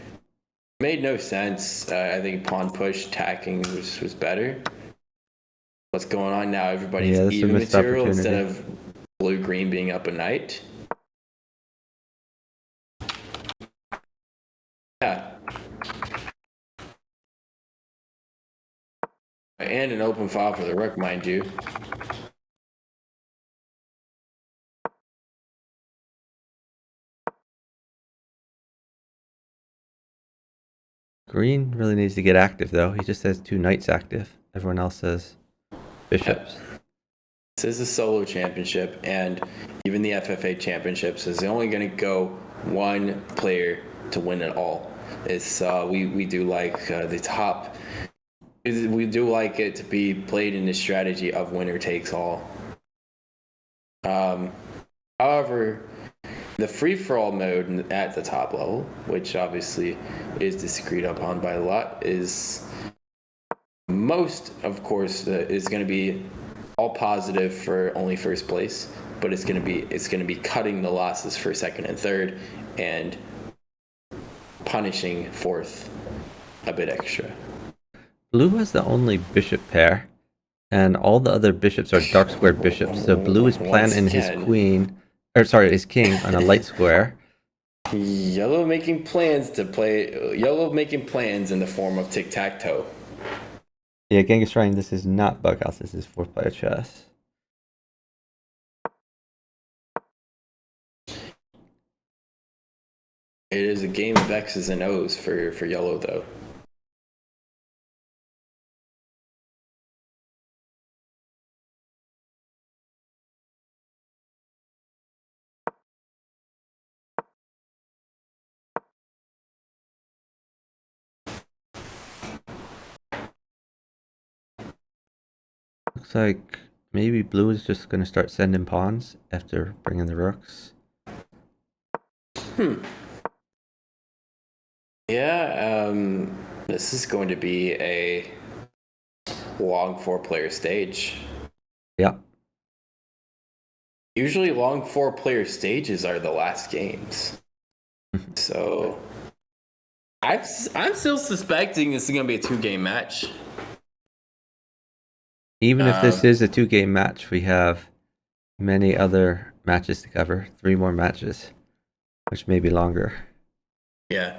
made no sense. I think pawn push attacking was better. What's going on now? Everybody's even material instead of blue green being up a knight. Yeah. And an open file for the rook, mind you. Green really needs to get active, though. He just has 2 knights active. Everyone else has bishops. This is a solo championship, and even the FFA championships is only going to go 1 player to win it all. It's we do like the top. We do like it to be played in the strategy of winner takes all. However, the free-for-all mode at the top level, which obviously is disagreed upon by a lot, is most, of course, is going to be all positive for only first place, but it's going to be cutting the losses for second and third, and punishing fourth a bit extra. Blue has the only bishop pair, and all the other bishops are dark squared bishops. So blue is planting his his king on a light square. Yellow making plans in the form of tic-tac-toe. Yeah, Genghis Ryan, this is not Bughouse, this is 4-player chess. It is a game of X's and O's for yellow, though. Looks like maybe blue is just going to start sending pawns after bringing the rooks. Yeah, this is going to be a long 4-player stage. Yeah. Usually long 4-player stages are the last games. So I'm still suspecting this is going to be a 2-game match. Even if this is a 2-game match, we have many other matches to cover. 3 more matches, which may be longer. Yeah.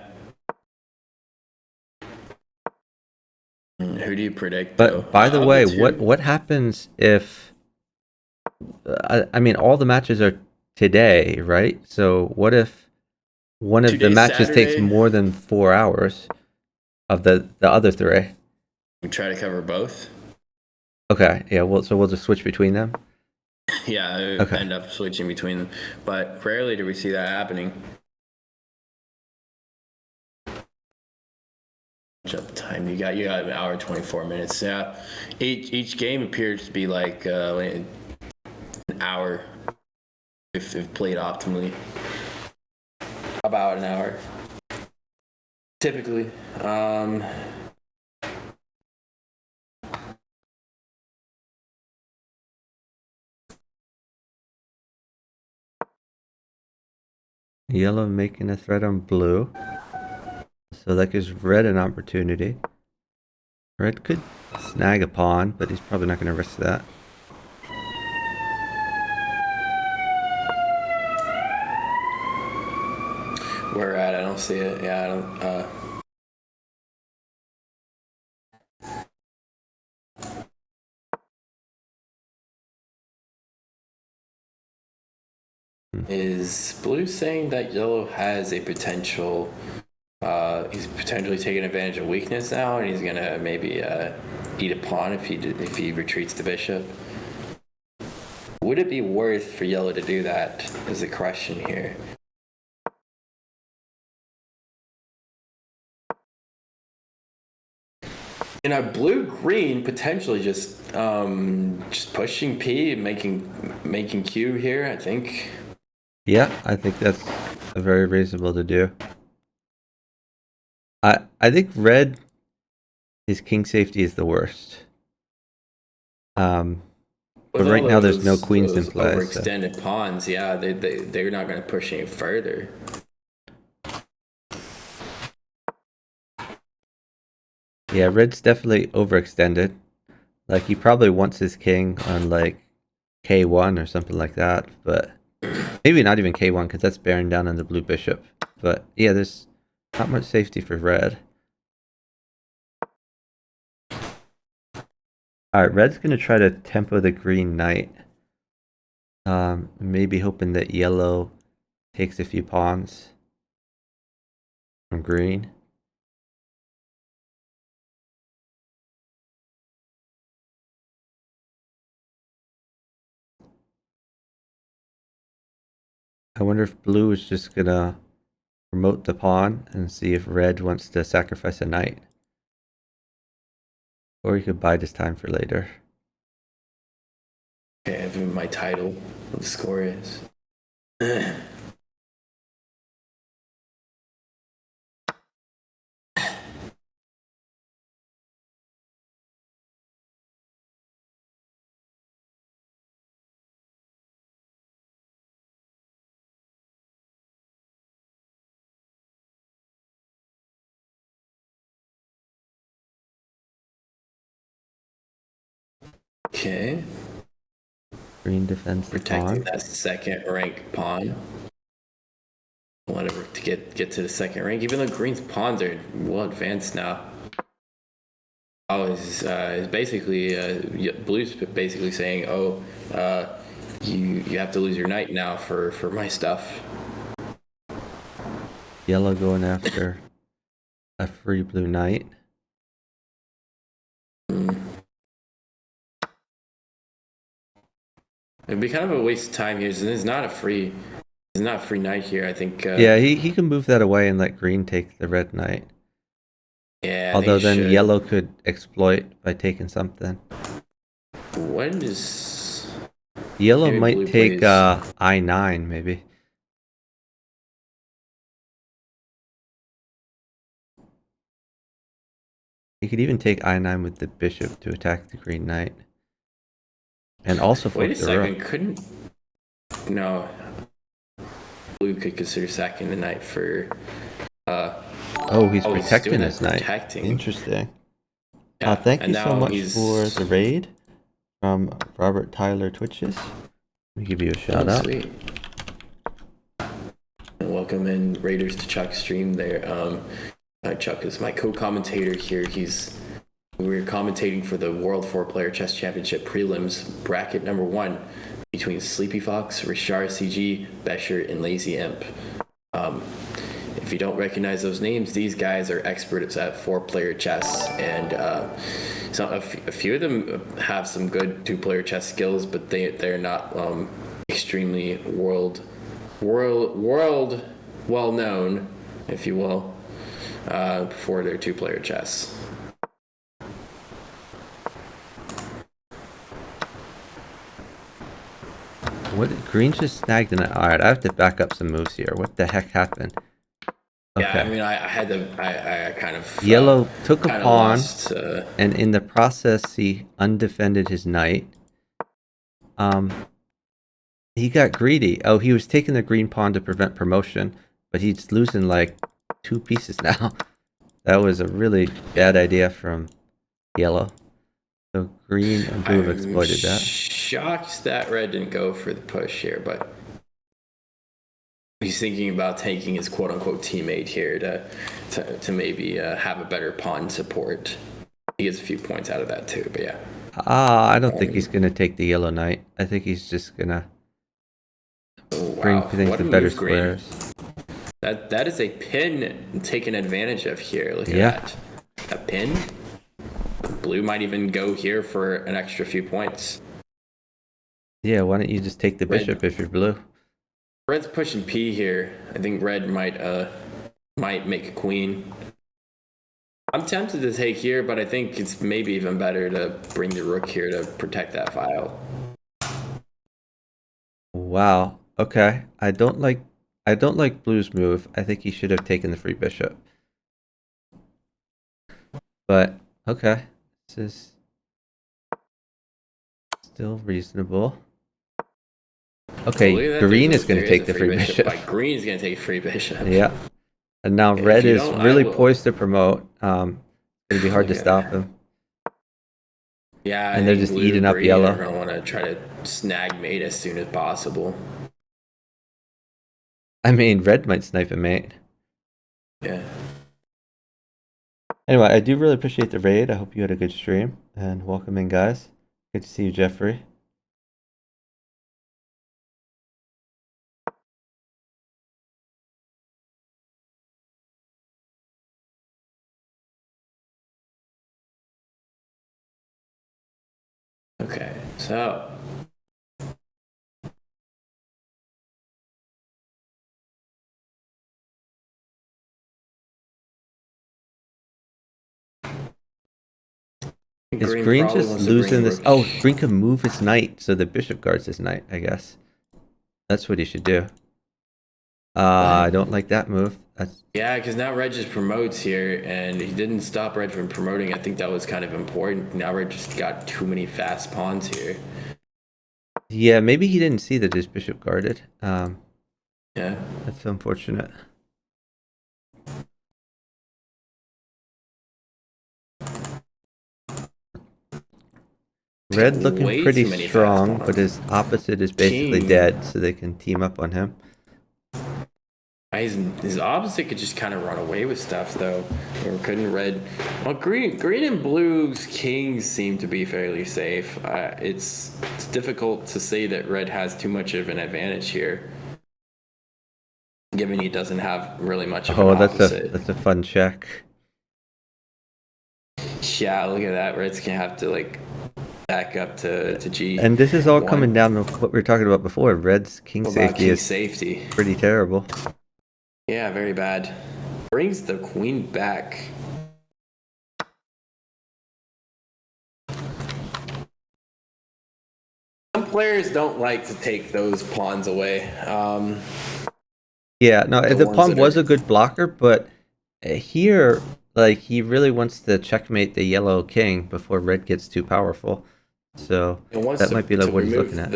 Who do you predict? But though? by the way, what happens if? I mean, all the matches are today, right? So what if one of the matches takes more than 4 hours of the other 3? We try to cover both. Okay, yeah. We'll just switch between them. Yeah, end up switching between them, but rarely do we see that happening. Up the time you got an hour and 24 minutes. Yeah, each game appears to be like an hour if played optimally. About an hour typically. Yellow making a threat on blue. So that gives red an opportunity. Red could snag a pawn, but he's probably not going to risk that. Where at? I don't see it. Yeah, I don't. Is blue saying that yellow has a potential? He's potentially taking advantage of weakness now, and he's gonna maybe eat a pawn if he retreats the bishop. Would it be worth for yellow to do that? Is the question here. In a blue-green, potentially just pushing P and making Q here. I think. Yeah, I think that's very reasonable to do. I think red, his king safety is the worst. But right now there's no queens in play. Overextended pawns, yeah, they're not going to push any further. Yeah, red's definitely overextended. Like he probably wants his king on like K1 or something like that, but maybe not even K1 because that's bearing down on the blue bishop. But yeah, there's not much safety for red. Alright, red's going to try to tempo the green knight. Maybe hoping that yellow takes a few pawns from green. I wonder if blue is just going to promote the pawn and see if red wants to sacrifice a knight. Or he could bide his time for later. Okay, I have my title. What the score is. Okay. Green defends the Protecting pawn. that second rank pawn. Whatever to get to the second rank, even though green's pawns are well advanced now. Oh, is basically blue's basically saying, oh, you have to lose your knight now for my stuff. Yellow going after a free blue knight. It'd be kind of a waste of time here. It's not a free knight here. I think. Yeah, he can move that away and let green take the red knight. Yeah. Although then yellow could exploit by taking something. When is yellow might take I9 maybe. He could even take I9 with the bishop to attack the green knight. And also wait a second, couldn't no blue could consider sacking the knight for oh, he's protecting his knight. Interesting. Yeah, thank you so much for the raid from Robert Tyler Twitches. Let me give you a shout out. Sweet. And welcome in Raiders to Chuck's stream there. Chuck is my co-commentator here. We're commentating for the World 4-Player Chess Championship prelims bracket number 1 between Sleepy Fox, Rashar CG, Besher, and Lazy Imp. If you don't recognize those names, these guys are experts at 4-player chess, and a few of them have some good 2-player chess skills, but they're not extremely world well known, if you will, for their 2-player chess. What? Green just snagged in it. Alright, I have to back up some moves here. What the heck happened? Okay. Yeah, I mean, I kind of... Yellow took a pawn, and in the process, he undefended his knight. He got greedy. Oh, he was taking the green pawn to prevent promotion, but he's losing like 2 pieces now. That was a really bad idea from yellow. So green and blue have I'm exploited that. shocked that red didn't go for the push here, but he's thinking about taking his quote-unquote teammate here to maybe have a better pawn support. He gets a few points out of that too, but yeah. I don't think he's gonna take the yellow knight. I think he's just gonna Oh, bring wow, things what to a better move, Green. squares. That is a pin taken advantage of here. Look at Yeah. that. A pin. Blue might even go here for an extra few points. Yeah, why don't you just take the bishop if you're blue? Red's pushing P here. I think red might make a queen. I'm tempted to take here, but I think it's maybe even better to bring the rook here to protect that file. Wow. Okay. I don't like blue's move. I think he should have taken the free bishop. But okay. This is still reasonable. Okay, green is going to take the free bishop. Like, green is going to take a free bishop. Yeah. And now red is really poised to promote. It's going to be hard to stop him. Yeah, and they're just eating up yellow. They're going to want to try to snag mate as soon as possible. I mean, red might snipe a mate. Yeah. Anyway, I do really appreciate the raid. I hope you had a good stream. And welcome in, guys. Good to see you, Jeffrey. Okay, so Is green just losing this? Oh, green can move his knight, so the bishop guards his knight, I guess. That's what he should do. I don't like that move. Yeah, because now red just promotes here, and he didn't stop red from promoting. I think that was kind of important. Now red just got too many fast pawns here. Yeah, maybe he didn't see that his bishop guarded. Yeah. That's unfortunate. Red looking pretty strong, but his opposite is basically dead, so they can team up on him. His opposite could just kind of run away with stuff, though. Or couldn't red? Well, green and blue's kings seem to be fairly safe. It's difficult to say that red has too much of an advantage here, given he doesn't have really much of an opposite. That's a fun check. Yeah, look at that. Red's gonna have to like back up to G. And this is all coming down to what we were talking about before. Red's king safety is pretty terrible. Yeah, very bad. Brings the queen back. Some players don't like to take those pawns away. Yeah, no, the pawn was a good blocker, but here, like, he really wants to checkmate the yellow king before red gets too powerful. So that might be like what he's looking at.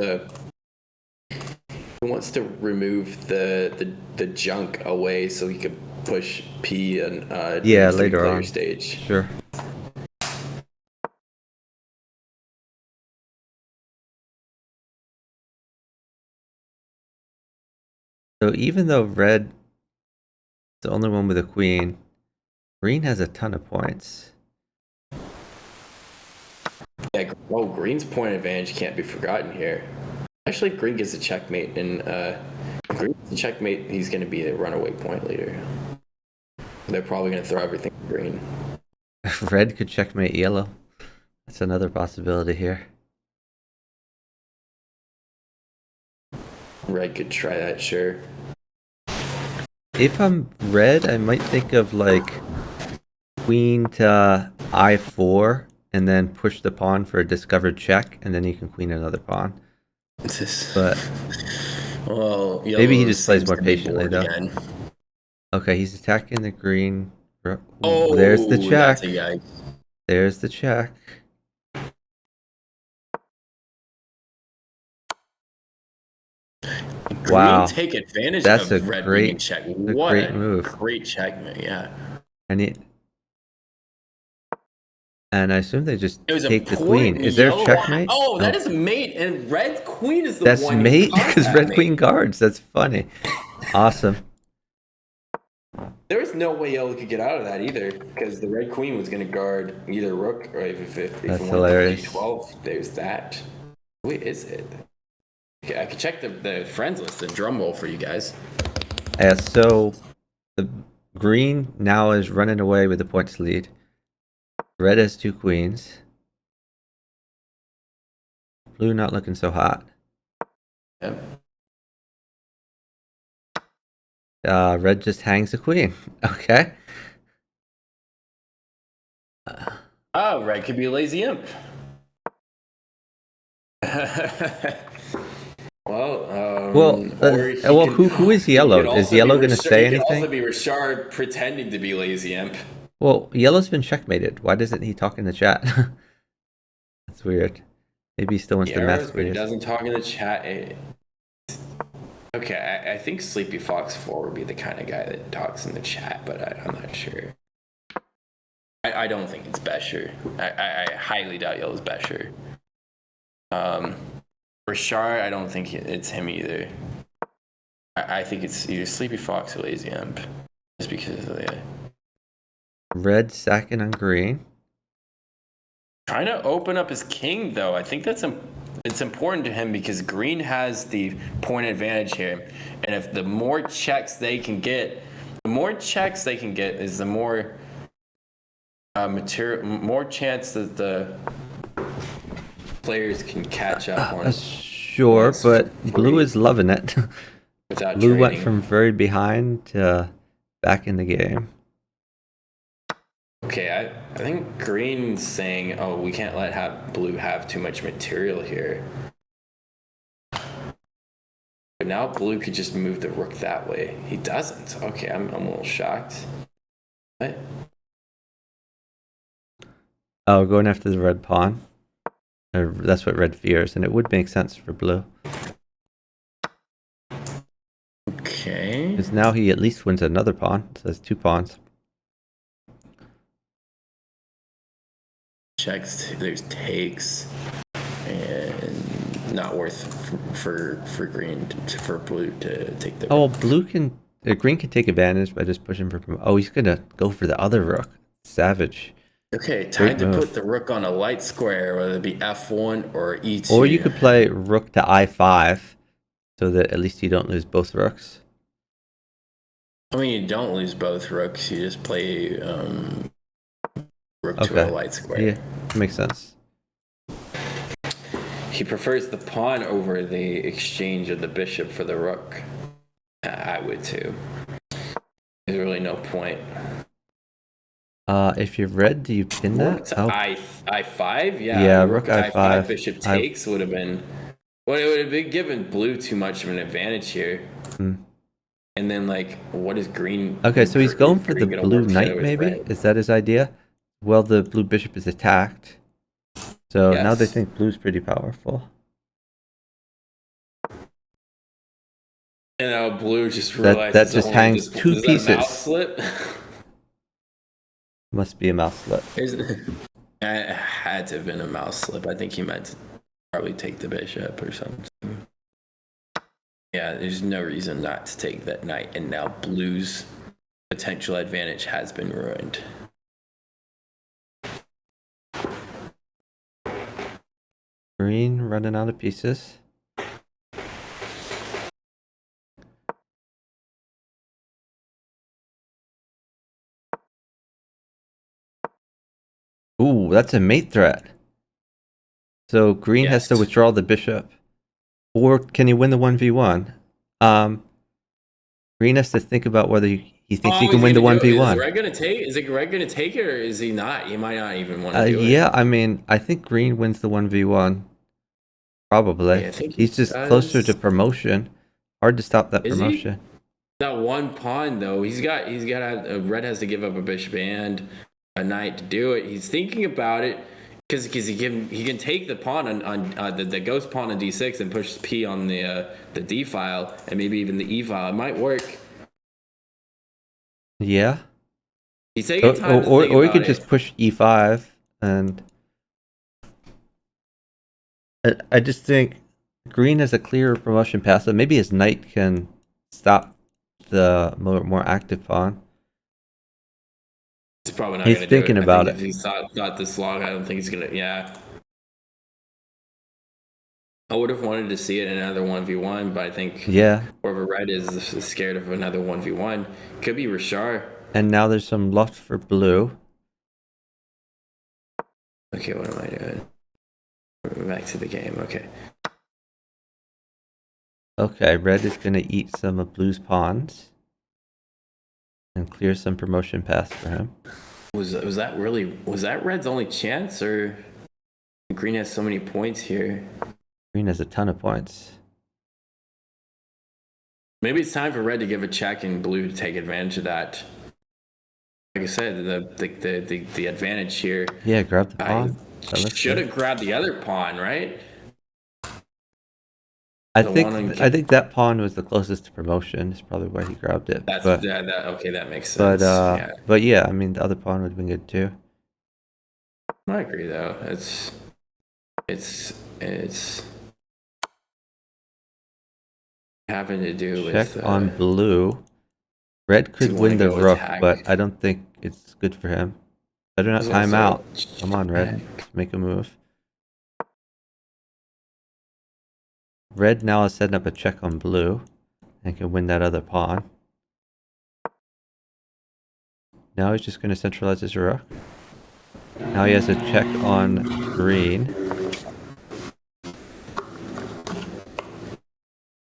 He wants to remove the junk away so he could push P and later on stage. Sure. So even though red is the only one with a queen, green has a ton of points. Yeah, green's point advantage can't be forgotten here. Actually, green gets a checkmate, and green gets a checkmate, he's going to be the runaway point leader. They're probably going to throw everything at green. Red could checkmate yellow. That's another possibility here. Red could try that, sure. If I'm red, I might think of like queen to I4 and then push the pawn for a discovered check, and then you can queen another pawn. But well, maybe he just plays more patiently though. Again. Okay, he's attacking the green. Oh, there's the check. There's the check. Green Wow. take advantage That's a of red being in great, check. a What great a move. great checkmate, yeah. And I assume they just It was take the queen. important Is there a yellow. checkmate? Oh, that is mate, and red queen is the That's one who mate caused because that red mate. queen guards. That's funny. Awesome. There was no way yellow could get out of that either, because the red queen was going to guard either rook, or if That's it went hilarious. to d12, there's that. Wait, is it? Okay, I could check the friends list and drum roll for you guys. Yeah, so the green now is running away with the points lead. Red has 2 queens. Blue not looking so hot. Yep. Red just hangs a queen. Okay. Oh, red could be a lazy imp. Well, who is yellow? Is yellow going to say anything? It could also be Richard pretending to be lazy imp. Well, yellow's been checkmated. Why doesn't he talk in the chat? That's weird. Maybe he still wants to mess But with he us. doesn't talk in the chat. Okay, I think Sleepy Fox 4 would be the kind of guy that talks in the chat, but I'm not sure. I don't think it's Besher. I highly doubt yellow's Besher. Richard, I don't think it's him either. I think it's either Sleepy Fox or Lazy Imp, just because of the Red second on green. trying to open up his king though. I think it's important to him because green has the point advantage here, and if the more checks they can get, is the more more chance that the players can catch up on. Sure, but blue is loving it. Without Blue went trading. from very behind to back in the game. Okay, I think green's saying, oh, we can't let blue have too much material here. But now blue could just move the rook that way. He doesn't. Okay, I'm a little shocked. What? Oh, going after the red pawn. That's what red fears, and it would make sense for blue. Okay. Because now he at least wins another pawn. So that's 2 pawns. Checks, there's takes, and not worth for green for blue to take the. Oh, green can take advantage by just pushing for. Oh, he's gonna go for the other rook. Savage. Okay, time Great to move. put the rook on a light square, whether it be f1 or e2. Or you could play rook to i5, so that at least you don't lose both rooks. I mean, you don't lose both rooks. You just play rook to a light square. Yeah, makes sense. He prefers the pawn over the exchange of the bishop for the rook. I would too. There's really no point. If you're red, do you pin Rook that? to I5? Yeah, rook rook I5, I5. bishop takes would have been. Well, it would have been given blue too much of an advantage here. And then, like, what is green? Okay, so he's going for the Green gonna blue work knight, together with maybe? red? Is that his idea? Well, the blue bishop is attacked. So now they Yes. think blue's pretty powerful. And now blue just That realizes just hangs two is pieces. That a mouse slip? Must be a mouse slip. It had to have been a mouse slip. I think he meant to probably take the bishop or something. Yeah, there's no reason not to take that knight, and now blue's potential advantage has been ruined. Green running out of pieces. Ooh, that's a mate threat. So green has to Yes. withdraw the bishop. Or can he win the 1v1? Green has to think about whether he thinks he can win the 1v1. Is Red gonna take? Is it Red gonna take it, or is he not? He might not even want to do it. Yeah, I mean, I think green wins the 1v1. Probably. Yeah, I think He's he just closer to does. promotion. Hard to stop that Is he? promotion. That one pawn though, he's got red has to give up a bishop and a knight to do it. He's thinking about it. Because he can take the pawn on the ghost pawn on d6 and push p on the d file and maybe even the e file. It might work. Yeah. He's taking time to think or he about could it. just push e5 and I just think green has a clear promotion path, so maybe his knight can stop the more active pawn. He's probably not He's going to do thinking it. about I think it. if he's thought this long, I don't think he's going to. Yeah. I would have wanted to see it in another 1v1, but I think Yeah. whoever red is scared of another 1v1. Could be Richard. And now there's some luck for blue. Okay, what am I doing? Back to the game. Okay. Okay, red is going to eat some of blue's pawns and clear some promotion paths for him. Was that red's only chance, or green has so many points here? Green has a ton of points. Maybe it's time for red to give a check and blue to take advantage of that. Like I said, the advantage here. Yeah, grab the pawn. Should have grabbed the other pawn, right? I think that pawn was the closest to promotion. Is probably why he grabbed it. Okay, that makes sense. But yeah, I mean the other pawn would have been good too. I agree though. It's having to do Check with on blue. Red could win the rook, attack? but I don't think it's good for him. Better not time out. Come on, red. Make a move. Red now is setting up a check on blue and can win that other pawn. Now he's just going to centralize his rook. Now he has a check on green.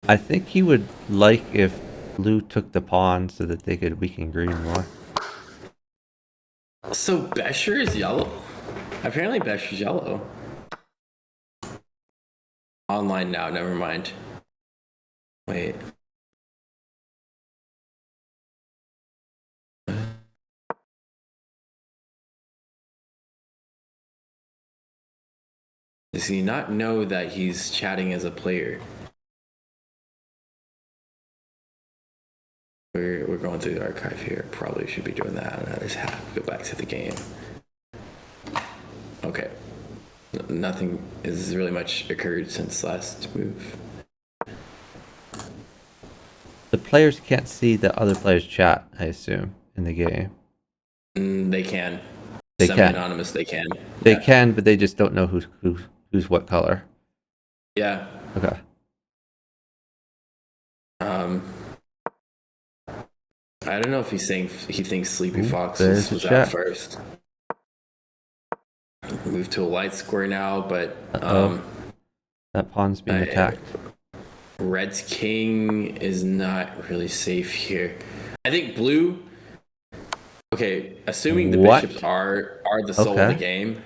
I think he would like if blue took the pawn so that they could weaken green more. So Besher is yellow? Apparently Besher's yellow. Online now, never mind. Wait. Does he not know that he's chatting as a player? We're going through the archive here. Probably should be doing that. I just have to go back to the game. Okay. Nothing has really much occurred since last move. The players can't see the other players' chat, I assume, in the game. They can. They can. Semi-anonymous, they can. They can, but they just don't know who's what color. Yeah. Okay. I don't know if he's saying he thinks Sleepy Fox was out first. Move to a light square now, but that pawn's being attacked. Red's king is not really safe here. I think blue. Okay, assuming the bishops are the soul of the game.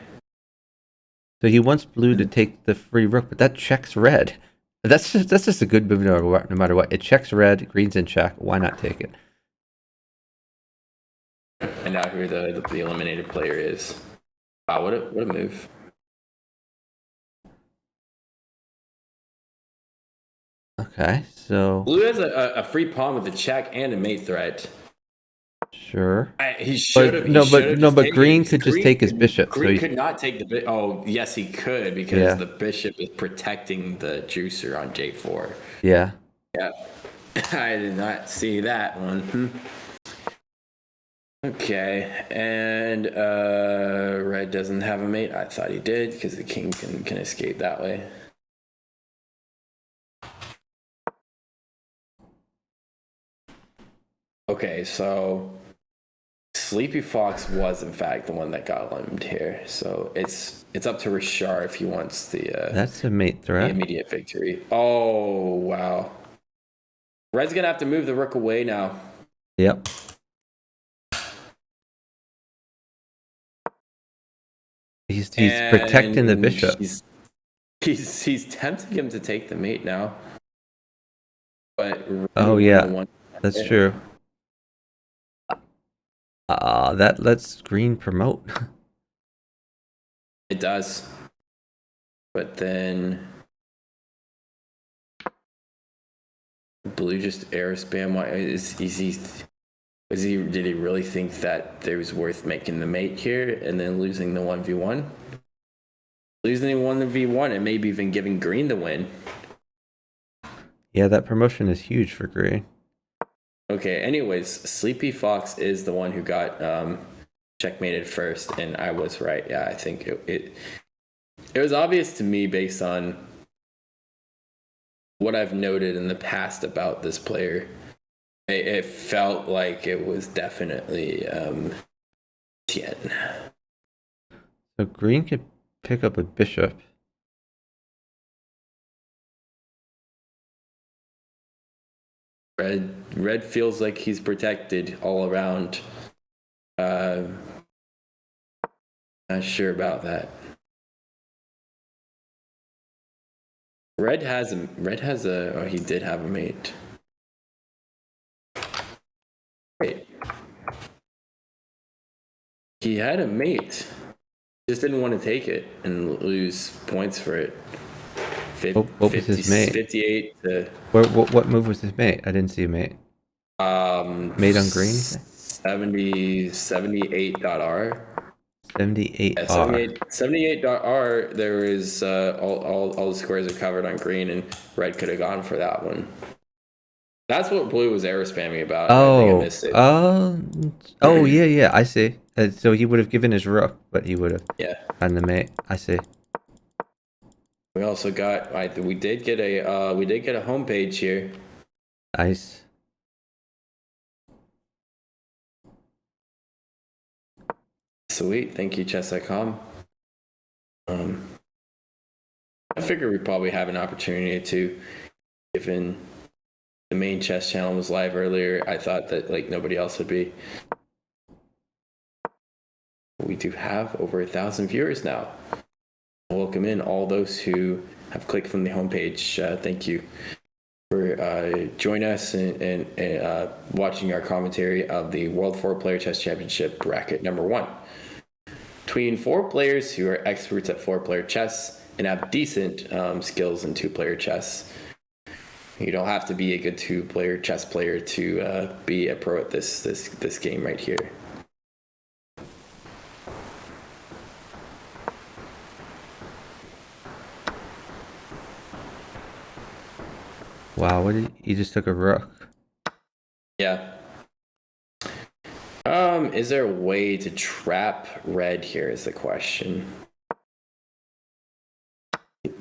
So he wants blue to take the free rook, but that checks red. That's just a good move no matter what. It checks red, green's in check. Why not take it? And now who the eliminated player is. Wow, what a move. Okay, so blue has a free pawn with a check and a mate threat. Sure. He should have. But green could just take his bishop. Green could not take the bishop. Oh, yes, he could because the bishop is protecting the juicer on J4. Yeah. Yeah. I did not see that one. Okay, and red doesn't have a mate. I thought he did because the king can escape that way. Okay, so Sleepy Fox was in fact the one that got limbed here. So it's up to Richard if he wants the that's a mate threat. The immediate victory. Oh wow. Red's gonna have to move the rook away now. Yep. He's protecting the bishop. He's tempting him to take the mate now. But that's true. That lets green promote. It does. But then blue just air spam. Why did he really think that it was worth making the mate here and then losing the 1v1? Losing the 1v1 and maybe even giving green the win. Yeah, that promotion is huge for green. Okay, anyways, Sleepy Fox is the one who got checkmated first, and I was right. Yeah, I think it was obvious to me based on what I've noted in the past about this player. It felt like it was definitely Tien. So green could pick up a bishop. Red feels like he's protected all around. Not sure about that. Red has a. Oh, he did have a mate. Wait. He had a mate. Just didn't want to take it and lose points for it. What was his mate? 58 to. What move was his mate? I didn't see a mate. Mate on green? 78.r. 78R. 78.r. There is all the squares are covered on green, and red could have gone for that one. That's what blue was error spamming about. I think I missed it. Yeah, I see. So he would have given his rook, but he would have gotten the mate. I see. We also got. We did get a homepage here. Nice. Sweet, thank you, chess.com. I figure we probably have an opportunity to, given the main chess channel was live earlier. I thought that like nobody else would be. We do have over 1,000 viewers now. Welcome in all those who have clicked from the homepage. Thank you for joining us and watching our commentary of the World 4-Player Chess Championship bracket number 1. Between 4 players who are experts at 4-player chess and have decent skills in 2-player chess. You don't have to be a good 2-player chess player to be a pro at this game right here. Wow, you just took a rook. Yeah. Is there a way to trap red here is the question. It's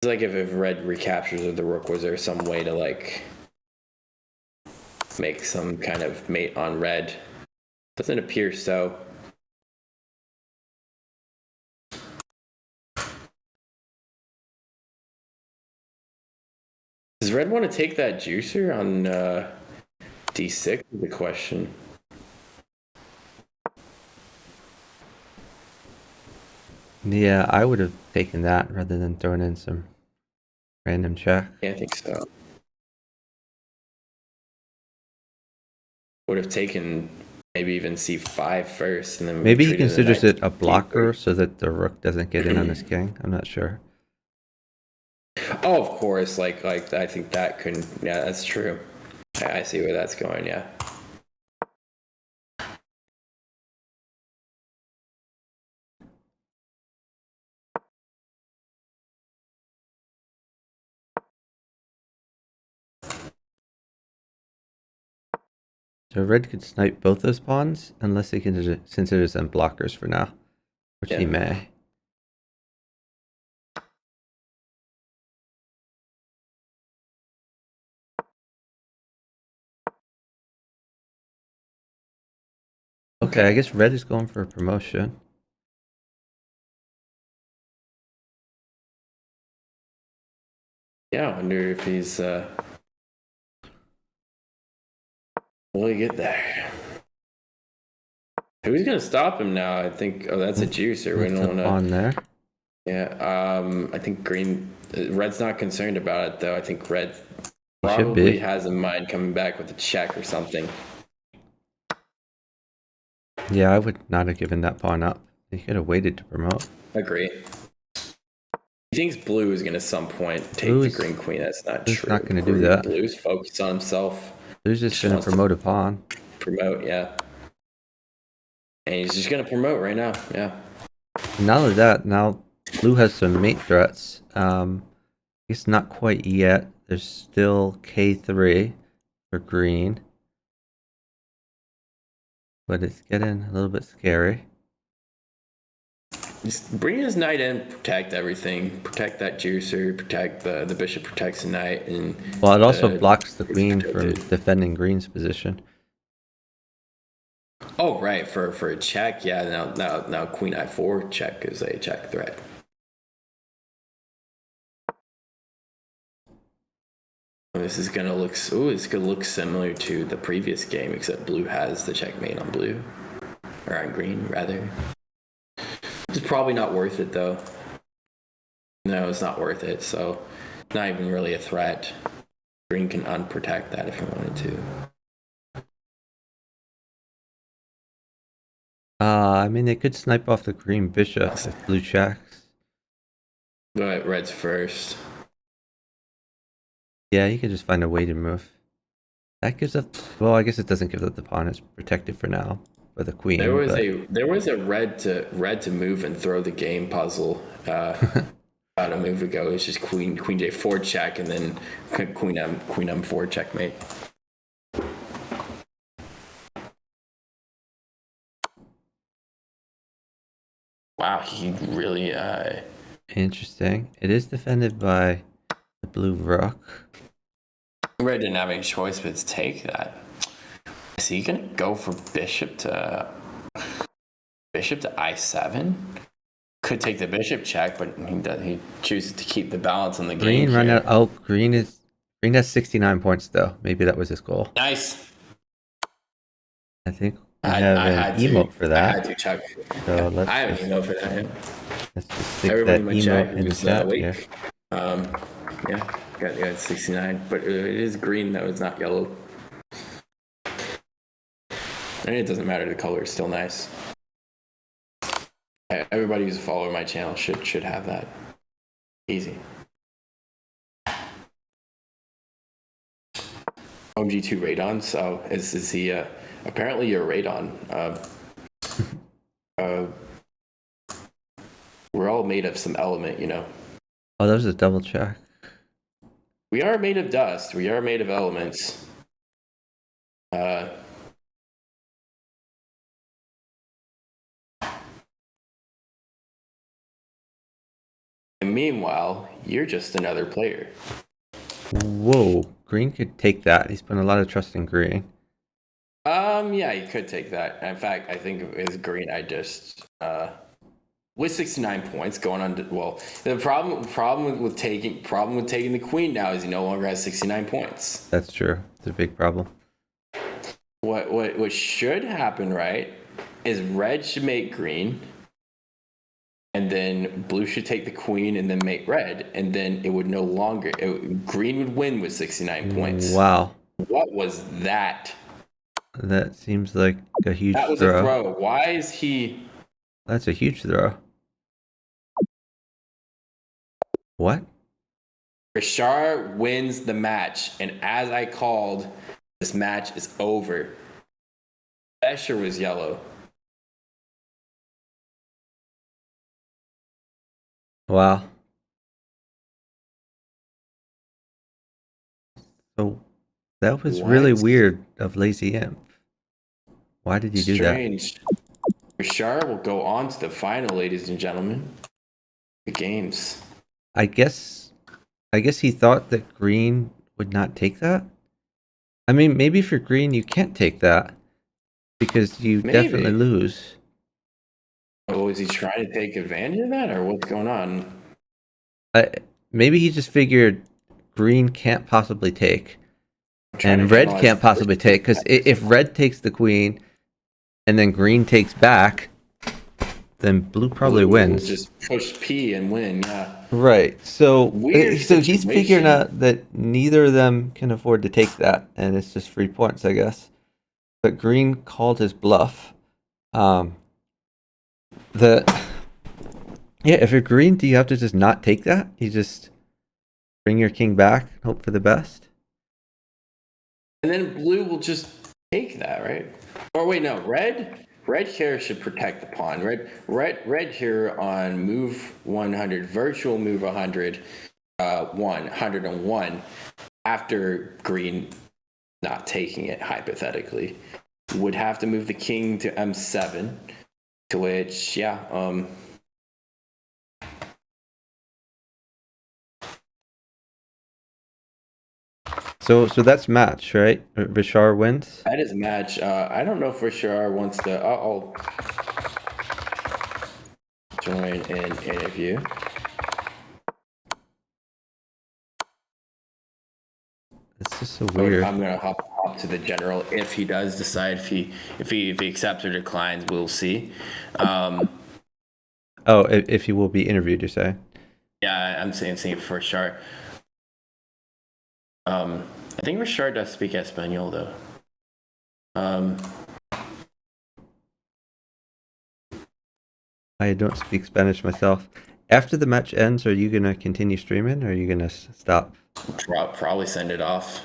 like if red recaptures of the rook, was there some way to like make some kind of mate on red? Doesn't appear so. Does red want to take that juicer on d6 is the question. Yeah, I would have taken that rather than throwing in some random check. Yeah, I think so. Would have taken maybe even c5 first, and then maybe he considers it a blocker so that the rook doesn't get in on his king. I'm not sure. Oh, of course. Like I think that couldn't. Yeah, that's true. I see where that's going. Yeah. So red could snipe both those pawns unless he considers them blockers for now, which he may. Okay, I guess red is going for a promotion. Yeah, I wonder if he's will he get there? Who's gonna stop him now? I think. Oh, that's a juicer. We don't want to. On there. Yeah. I think green. Red's not concerned about it though. I think red probably has in mind coming back with a check or something. Yeah, I would not have given that pawn up. He could have waited to promote. Agree. He thinks blue is going to some point take Blue the is- green queen. That's not Blue's true. not gonna do that. Blue's focused on himself. Blue's just going to wants to promote a pawn. promote, yeah. And he's just going to promote right now, yeah. Not only that, now blue has some mate threats. It's not quite yet. There's still K3 for green. But it's getting a little bit scary. Just bring his knight in, protect everything, protect that juicer, protect the bishop protects the knight, and Well, it also blocks the it's queen from protected. defending green's position. Oh, right, for a check, yeah. Now queen I4 check is a check threat. This is gonna look. Ooh, it's gonna look similar to the previous game, except blue has the checkmate on blue, or on green rather. It's probably not worth it though. No, it's not worth it. So, not even really a threat. Green can unprotect that if he wanted to. I mean, they could snipe off the green bishop if blue checks. But red's first. Yeah, you could just find a way to move. That gives up. Well, I guess it doesn't give up the pawn. It's protected for now for the queen. There was but... a red to move and throw the game puzzle about a move ago. It's just queen J4 check and then queen M4 checkmate. Wow, he really Interesting. It is defended by the blue rook. Red didn't have any choice but to take that. Is he gonna go for bishop to I7? Could take the bishop check, but he chooses to keep the balance on the game. Green run out. Oh, green has 69 points though. Maybe that was his goal. Nice. I think I have an emote for that. I had to check. So let's I have an emote for that. Yeah. Let's just stick Everybody that in my chat emote in the was chat awake. here. Yeah, got 69, but it is green though. It's not yellow. And it doesn't matter. The color is still nice. Everybody who's a follower of my channel should have that. Easy. OMG2 Radon. So is he? Apparently you're Radon. We're all made of some element, you know. Oh, that was a double check. We are made of dust. We are made of elements. And meanwhile, you're just another player. Whoa, green could take that. He's putting a lot of trust in green. Yeah, you could take that. In fact, I think as green, I just with 69 points going on. Well, the problem with taking the queen now is he no longer has 69 points. That's true. It's a big problem. What should happen, right, is red should mate green, and then blue should take the queen and then mate red, and then it would no longer. Green would win with 69 points. Wow. What was that? That seems like a huge That was throw. a throw. Why is he? That's a huge throw. What? Rashard wins the match, and as I called, this match is over. Escher was yellow. Wow. So that was really weird of Lazy Imp. Why did you do that? Strange. Rashard will go on to the final, ladies and gentlemen. The games. I guess he thought that green would not take that. I mean, maybe for green you can't take that because you definitely lose. Oh, is he trying to take advantage of that, or what's going on? Maybe he just figured green can't possibly take, and red can't possibly take, because if red takes the queen, and then green takes back, then blue probably wins. Just push P and win, yeah. Right. So Weird so he's figuring out that neither of them can afford to take that, and it's just 3 points, I guess. But green called his bluff. If you're green, do you have to just not take that? You just bring your king back, hope for the best. And then blue will just take that, right? Or wait, no, red here should protect the pawn. Red here on move 100, virtual move 100, 101, after green not taking it, hypothetically, would have to move the king to m7, to which, So that's match, right? Richard wins. that is a match. I don't know if Richard wants to. I'll join an interview. It's just so weird. I'm gonna hop to the general if he does decide if he accepts or declines. We'll see. If he will be interviewed, you're saying? Yeah, I'm saying for sure. I think Richard does speak Espanol though. I don't speak Spanish myself. After the match ends, are you gonna continue streaming, or are you gonna stop? Probably send it off.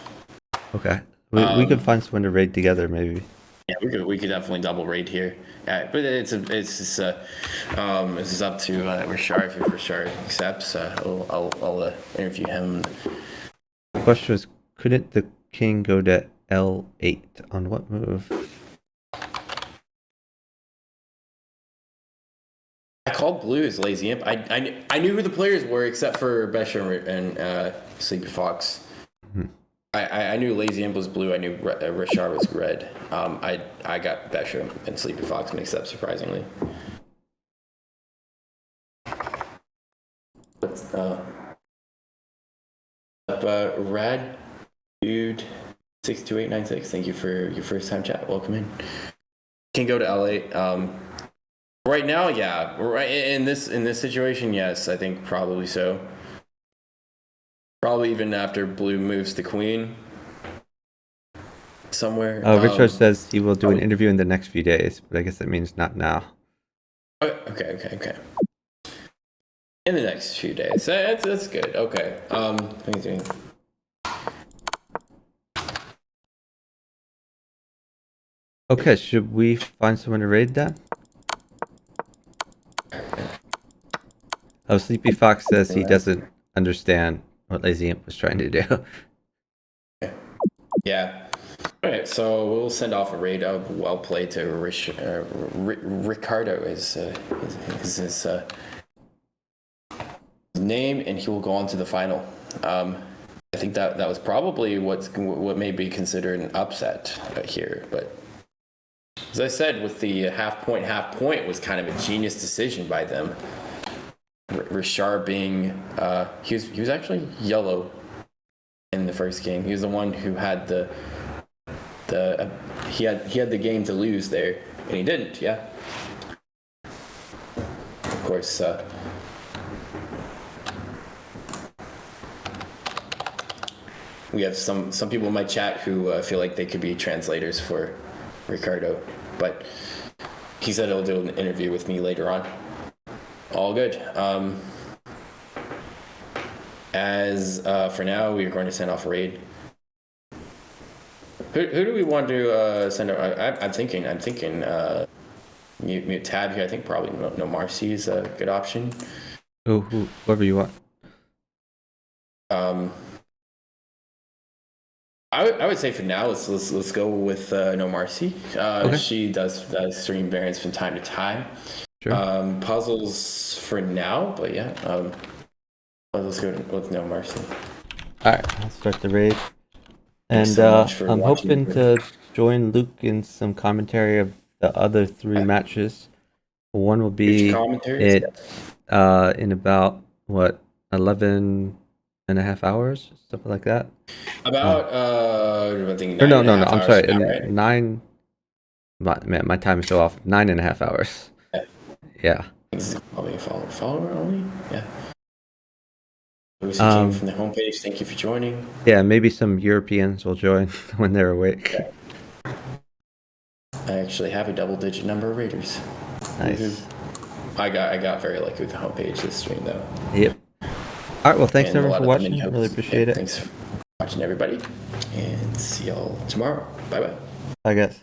Okay, we could find someone to raid together, maybe. Yeah, we could definitely double raid here. But this is up to Richard. If Richard accepts, I'll interview him. The question was, couldn't the king go to L8 on what move? I called blue as lazy imp. I knew who the players were except for Besher and Sleepy Fox. Hmm. I knew lazy imp was blue. I knew Richard was red. I got Besher and Sleepy Fox mixed up, surprisingly. Rad dude 62896. Thank you for your first time chat. Welcome in. Can go to L8. Right now, yeah. Right in this situation, yes. I think probably so. Probably even after blue moves to queen somewhere. Richard says he will do an interview in the next few days, but I guess that means not now. Okay. In the next few days. That's good. Okay. Okay, should we find someone to raid then? Sleepy Fox says he doesn't understand what Lazy Imp was trying to do. Yeah. All right, so we'll send off a raid. Well played to Ricardo is his name, and he will go on to the final. I think that was probably what may be considered an upset here, but as I said, with the half point was kind of a genius decision by them. Richard being he was actually yellow in the first game. He was the one who had he had the game to lose there, and he didn't. Yeah. Of course. We have some people in my chat who feel like they could be translators for Ricardo, but he said he'll do an interview with me later on. All good. As for now, we are going to send off a raid. Who do we want to send? I'm thinking. Mute tab here. I think probably no Marcy is a good option. Whoever you want. I would say for now, let's go with No Marcy. Okay. She does stream variants from time to time. Sure. Puzzles for now, but yeah. Let's go with No Marcy. All right, I'll start the raid. And I'm hoping to join Luke in some commentary of the other 3 matches. One will be in about 11 and a half hours, something like that. About I think 9 no, I'm sorry, right? 9. My time is so off. 9.5 hours. Yeah. Probably a follower only. Yeah. Those who came from the homepage, thank you for joining. Yeah, maybe some Europeans will join when they're awake. Yeah. I actually have a double-digit number of raiders. Nice. I got very lucky with the homepage this stream though. Yep. All right. Well, thanks And a everyone lot for of the watching. mini Really hubs. appreciate it. Thanks for watching, everybody, and see y'all tomorrow. Bye bye. I guess.